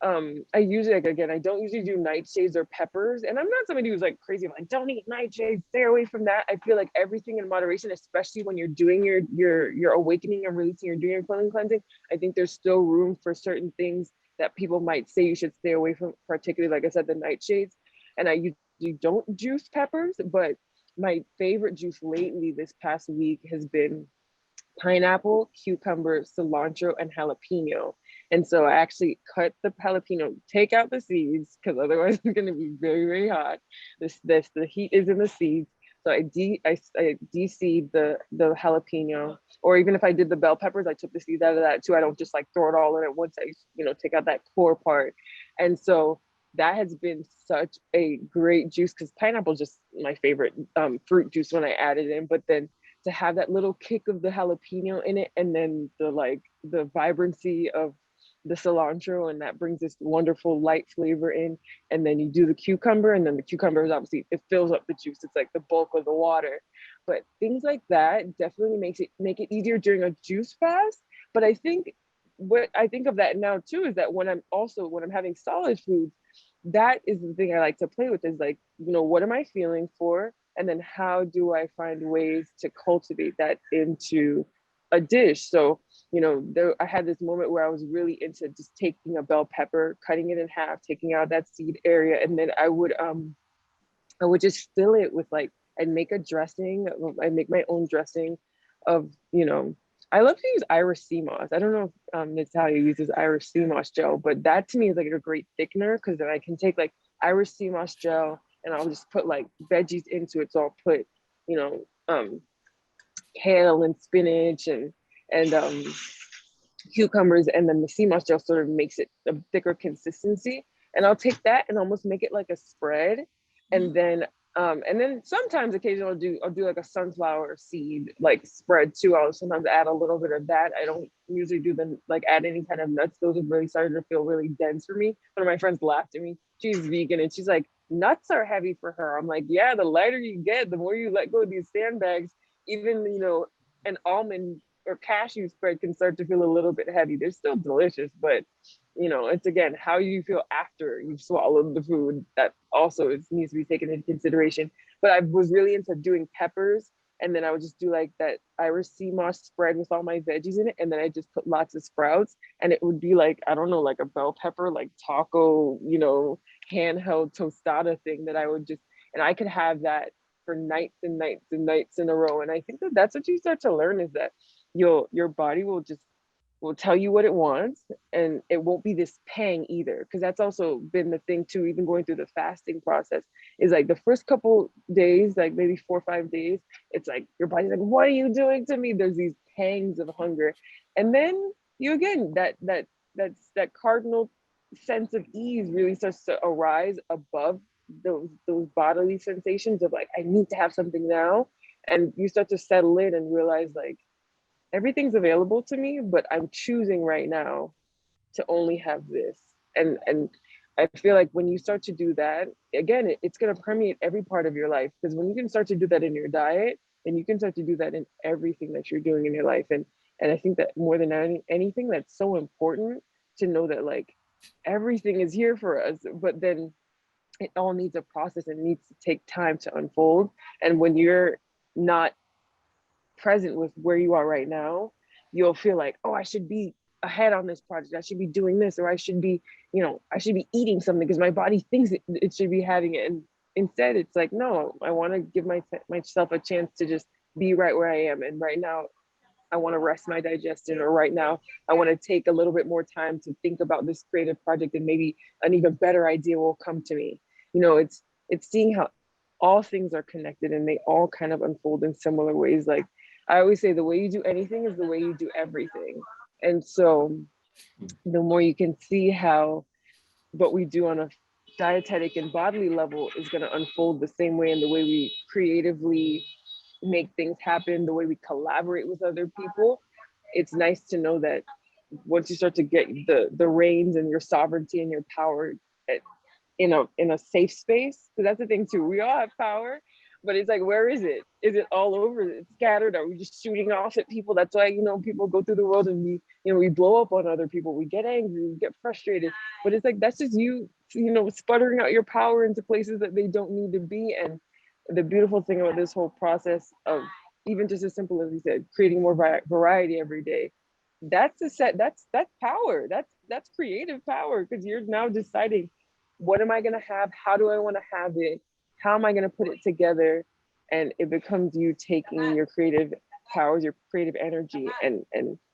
B: I usually, like, again, I don't usually do nightshades or peppers, and I'm not somebody who's like crazy. I'm like, don't eat nightshades, stay away from that. I feel like everything in moderation, especially when you're doing your awakening and releasing, you're doing your colon cleansing. I think there's still room for certain things that people might say you should stay away from, particularly, like I said, the nightshades. And I usually don't juice peppers, but my favorite juice lately this past week has been pineapple, cucumber, cilantro, and jalapeno. And so I actually cut the jalapeno, take out the seeds, because otherwise it's going to be very, very hot. The heat is in the seeds. So I de-seed the jalapeno, or even if I did the bell peppers, I took the seeds out of that too. I don't just like throw it all in at once. I take out that core part. And so that has been such a great juice, because pineapple is just my favorite fruit juice when I add it in. But then to have that little kick of the jalapeno in it, and then the vibrancy of the cilantro, and that brings this wonderful light flavor in. And then you do the cucumber, and then the cucumber is obviously, it fills up the juice. It's like the bulk of the water. But things like that definitely make it easier during a juice fast. But I think what I think of that now too is that when I'm having solid foods, that is the thing I like to play with, is like, what am I feeling for? And then how do I find ways to cultivate that into a dish? So, I had this moment where I was really into just taking a bell pepper, cutting it in half, taking out that seed area, and then I would just fill it with, like, I'd make a dressing. I'd make my own dressing of, I love to use Irish sea moss. I don't know if Natalia uses Irish sea moss gel, but that to me is like a great thickener, because then I can take like Irish sea moss gel and I'll just put like veggies into it. So I'll put, kale and spinach and cucumbers, and then the sea moss gel sort of makes it a thicker consistency. And I'll take that and almost make it like a spread, and then sometimes occasionally I'll do like a sunflower seed like spread too. I'll sometimes add a little bit of that. I don't usually add any kind of nuts. Those have really started to feel really dense for me. One of my friends laughed at me. She's vegan and she's like, nuts are heavy for her. I'm like, yeah, the lighter you get, the more you let go of these sandbags. Even an almond or cashew spread can start to feel a little bit heavy. They're still delicious, but it's, again, how you feel after you've swallowed the food that also needs to be taken into consideration. But I was really into doing peppers, and then I would just do like that Irish sea moss spread with all my veggies in it, and then I just put lots of sprouts, and it would be like, I don't know, like a bell pepper, like taco, handheld tostada thing that I would just, and I could have that for nights and nights and nights in a row. And I think that that's what you start to learn, is that your body will tell you what it wants, and it won't be this pang either. Because that's also been the thing too, even going through the fasting process, is like the first couple days, like maybe 4 or 5 days, it's like your body's like, what are you doing to me? There's these pangs of hunger. And then you again, that cardinal sense of ease really starts to arise above those bodily sensations of like, I need to have something now. And you start to settle in and realize like, everything's available to me, but I'm choosing right now to only have this. And I feel like when you start to do that, again, it's going to permeate every part of your life. Because when you can start to do that in your diet, then you can start to do that in everything that you're doing in your life. And I think that more than anything, that's so important to know that like everything is here for us, but then it all needs a process and needs to take time to unfold. And when you're not present with where you are right now, you'll feel like, oh, I should be ahead on this project. I should be doing this, or I should be, I should be eating something because my body thinks it should be having it. And instead, it's like, no, I want to give myself a chance to just be right where I am. And right now, I want to rest my digestion, or right now, I want to take a little bit more time to think about this creative project, and maybe an even better idea will come to me. It's seeing how all things are connected and they all kind of unfold in similar ways. Like I always say, the way you do anything is the way you do everything. And so the more you can see how what we do on a dietetic and bodily level is going to unfold the same way, in the way we creatively make things happen, the way we collaborate with other people, it's nice to know that once you start to get the reins and your sovereignty and your power in a safe space, because that's the thing too, we all have power, but it's like, where is it? Is it all over? It's scattered? Are we just shooting off at people? That's why, people go through the world and we blow up on other people. We get angry, we get frustrated, but it's like, that's just you sputtering out your power into places that they don't need to be. And the beautiful thing about this whole process of, even just as simple as you said, creating more variety every day, that's power. That's creative power, because you're now deciding, what am I going to have? How do I want to have it? How am I going to put it together? And it becomes you taking your creative powers, your creative energy, and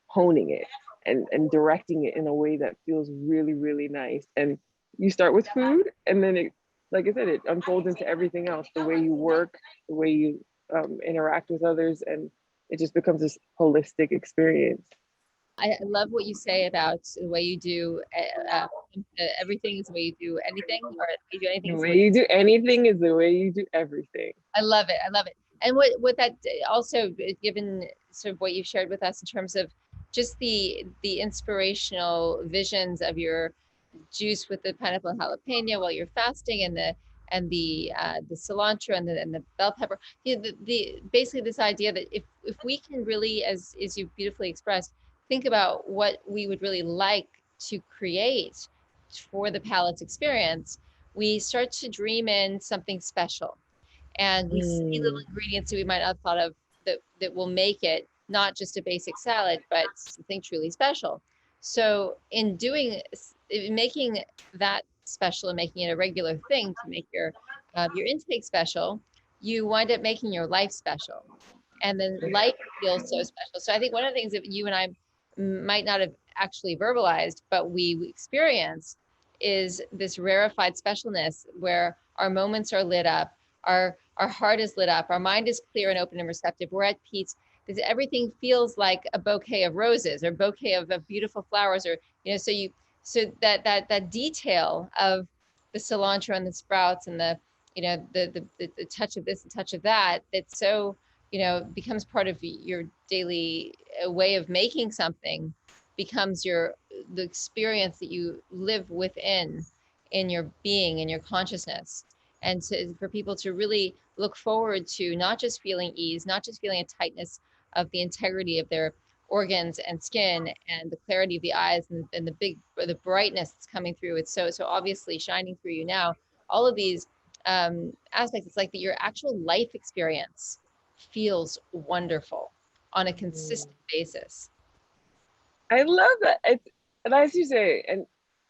B: honing it and directing it in a way that feels really, really nice. And you start with food, and then it, like I said, it unfolds into everything else, the way you work, the way you interact with others, and it just becomes this holistic experience.
A: I love what you say about the way you do everything is the way you do anything, or you do anything.
B: The way you do anything is the way you do everything.
A: I love it. I love it. And what that also, given sort of what you've shared with us in terms of just the inspirational visions of your juice with the pineapple and jalapeno while you're fasting, and the cilantro and the bell pepper. The basically this idea that if we can really, as you beautifully expressed, think about what we would really like to create for the palate's experience, we start to dream in something special. And we see little ingredients that we might not have thought of that will make it not just a basic salad, but something truly special. So in making that special and making it a regular thing to make your intake special, you wind up making your life special. And then life feels so special. So I think one of the things that you and I might not have actually verbalized, but we experience, is this rarefied specialness where our moments are lit up, our heart is lit up, our mind is clear and open and receptive, we're at peace. Everything feels like a bouquet of roses, or bouquet of beautiful flowers, or so that detail of the cilantro and the sprouts and the touch of this and touch of that, that's so becomes part of your daily way of making something, becomes the experience that you live within, in your being, in your consciousness. And for people to really look forward to not just feeling ease, not just feeling a tightness of the integrity of their organs and skin, and the clarity of the eyes, and the brightness that's coming through. It's so obviously shining through you now. All of these aspects, it's like that your actual life experience feels wonderful on a consistent basis.
B: I love that. And as you say, and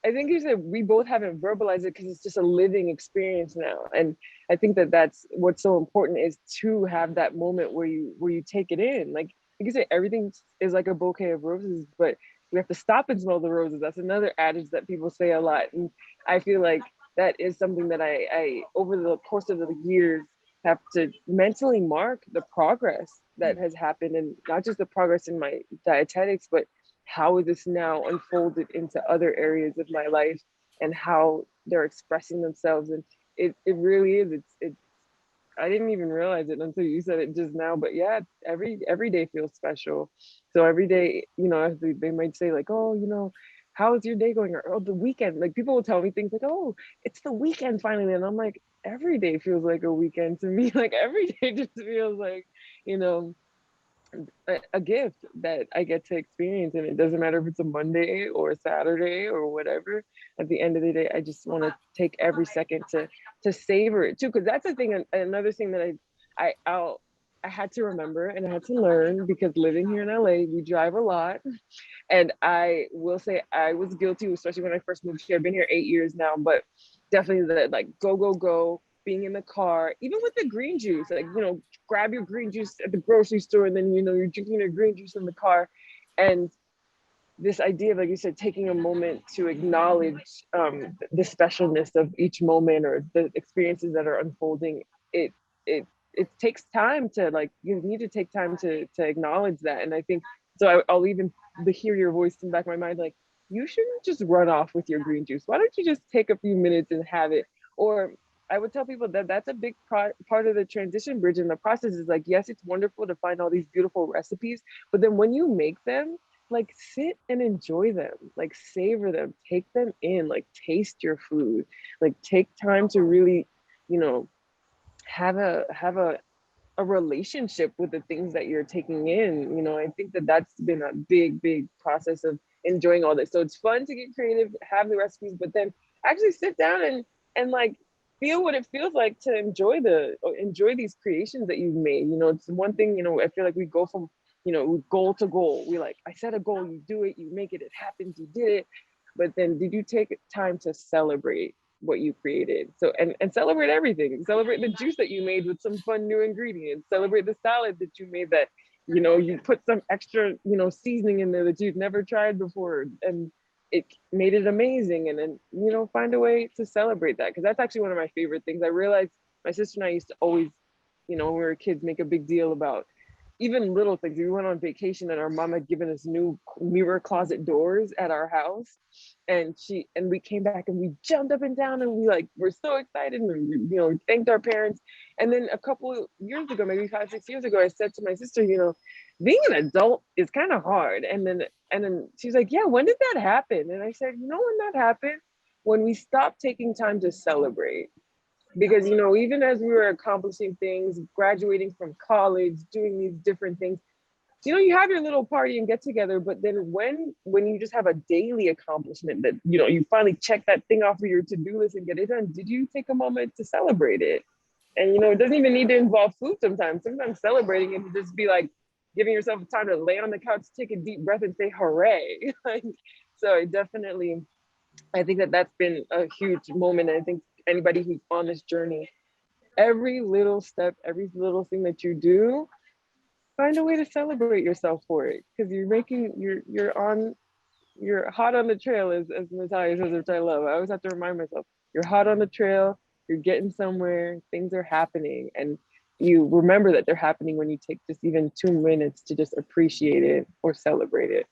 B: I think you said we both haven't verbalized it because it's just a living experience now. And I think that that's what's so important, is to have that moment where you take it in. Like you said, everything is like a bouquet of roses, but we have to stop and smell the roses. That's another adage that people say a lot. And I feel like that is something that I over the course of the years have to mentally mark the progress that has happened, and not just the progress in my dietetics, but how is this now unfolded into other areas of my life and how they're expressing themselves. And it really is, it's I didn't even realize it until you said it just now, but yeah, every day feels special. So every day, you know, as they might say like, oh, you know, how is your day going, or oh, the weekend, like people will tell me things like, oh, it's the weekend finally, and I'm like, every day feels like a weekend to me. Like every day just feels like, you know, a gift that I get to experience. And it doesn't matter if it's a Monday or a Saturday or whatever. At the end of the day, I just want to take every second to savor it too. Because that's the thing, another thing that I had to remember and I had to learn, because living here in LA, we drive a lot. And I will say I was guilty, especially when I first moved here. I've been here 8 years now, but definitely the like go, go, go, being in the car, even with the green juice, like, you know, grab your green juice at the grocery store and then, you know, you're drinking your green juice in the car. And this idea of, like you said, taking a moment to acknowledge the specialness of each moment or the experiences that are unfolding, it it it takes time to, like, you need to take time to acknowledge that. And I think so. I'll even hear your voice in the back of my mind, like, you shouldn't just run off with your green juice. Why don't you just take a few minutes and have it? Or I would tell people that that's a big part of the transition bridge in the process, is like, yes, it's wonderful to find all these beautiful recipes, but then when you make them, like, sit and enjoy them, like savor them, take them in, like taste your food, like take time to really, you know, have a relationship with the things that you're taking in. You know, I think that that's been a big process of enjoying all this. So it's fun to get creative, have the recipes, but then actually sit down and like feel what it feels like to enjoy these creations that you've made. You know, it's one thing, you know, I feel like we go from, you know, goal to goal. We like, I set a goal, you do it, you make it, it happens, you did it. But then did you take time to celebrate what you created? So and celebrate everything. Celebrate the juice that you made with some fun new ingredients. Celebrate the salad that you made that, you know, you put some extra, you know, seasoning in there that you've never tried before, and it made it amazing. And then, you know, find a way to celebrate that, because that's actually one of my favorite things. I realized my sister and I used to always, you know, when we were kids, make a big deal about even little things. We went on vacation and our mom had given us new mirror closet doors at our house. And we came back and we jumped up and down and we like were so excited, and we, you know, thanked our parents. And then a couple of years ago, maybe 5-6 years ago, I said to my sister, you know, being an adult is kind of hard. And then she's like, yeah, when did that happen? And I said, you know, when that happened, when we stopped taking time to celebrate. Because, you know, even as we were accomplishing things, graduating from college, doing these different things, you know, you have your little party and get together, but then when you just have a daily accomplishment that, you know, you finally check that thing off of your to-do list and get it done, did you take a moment to celebrate it? And, you know, it doesn't even need to involve food. Sometimes celebrating it to just be like giving yourself time to lay on the couch, take a deep breath and say hooray. Like, so I think that that's been a huge moment. And I think anybody who's on this journey, every little step, every little thing that you do, find a way to celebrate yourself for it, because you're hot on the trail, as Natalia says, which I love. I always have to remind myself, you're hot on the trail, you're getting somewhere, things are happening, and you remember that they're happening when you take just even 2 minutes to just appreciate it or celebrate it.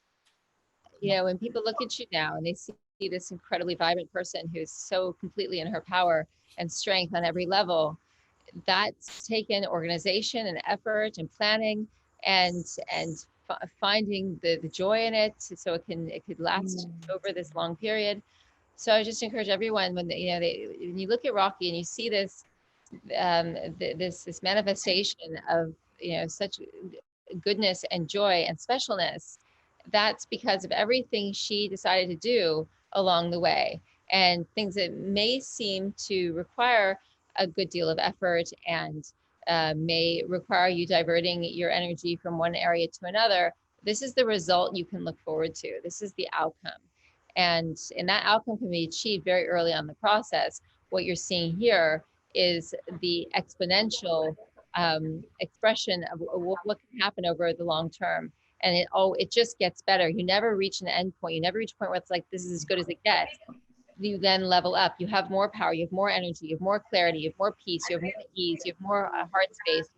A: You know, when people look at you now and they see this incredibly vibrant person who's so completely in her power and strength on every level, that's taken organization and effort and planning and finding the joy in it, so it could last over this long period. So I just encourage everyone, when when you look at Rocky and you see this this manifestation of, you know, such goodness and joy and specialness, that's because of everything she decided to do along the way, and things that may seem to require a good deal of effort and may require you diverting your energy from one area to another. This is the result you can look forward to. This is the outcome. And that outcome can be achieved very early on in the process. What you're seeing here is the exponential expression of what can happen over the long term. And it just gets better. You never reach an end point. You never reach a point where it's like, this is as good as it gets. You then level up. You have more power, you have more energy, you have more clarity, you have more peace, you have more ease, you have more heart space,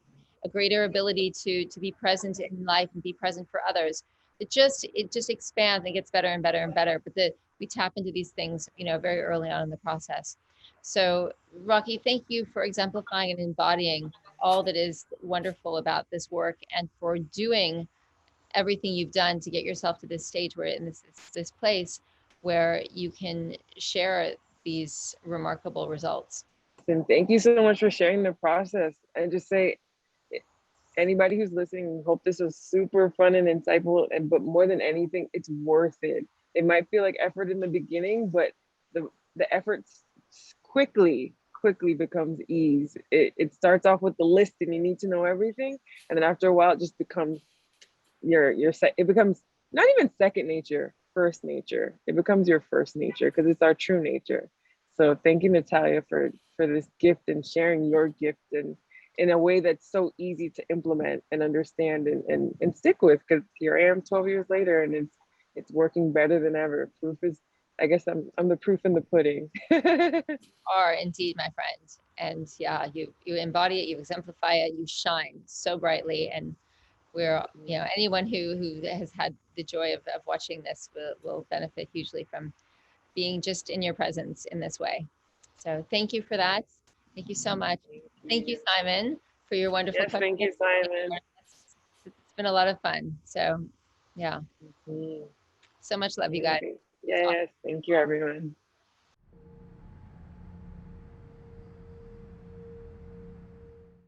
A: a greater ability to be present in life and be present for others. It just expands and gets better and better and better. But we tap into these things, very early on in the process. So Rocky, thank you for exemplifying and embodying all that is wonderful about this work, and for doing everything you've done to get yourself to this stage where in this place where you can share these remarkable results.
B: And thank you so much for sharing the process. And just say, anybody who's listening, hope this was super fun and insightful. But more than anything, it's worth it. It might feel like effort in the beginning, but the effort quickly becomes ease. It starts off with the list and you need to know everything. And then after a while, it just becomes it becomes not even second nature, first nature. It becomes your first nature because it's our true nature. So thank you, Natalia, for this gift and sharing your gift and in a way that's so easy to implement and understand and stick with, because here I am 12 years later and it's working better than ever. Proof is, I guess I'm the proof in the pudding.
A: Are indeed, my friend. And yeah, you embody it, you exemplify it, you shine so brightly. And we're, anyone who has had the joy of watching this will benefit hugely from being just in your presence in this way. So thank you for that. Thank you so much. Thank you, Simon, for your wonderful
B: questions. Thank you, Simon.
A: It's been a lot of fun. So yeah, so much love, you guys.
B: Yes, thank you, everyone.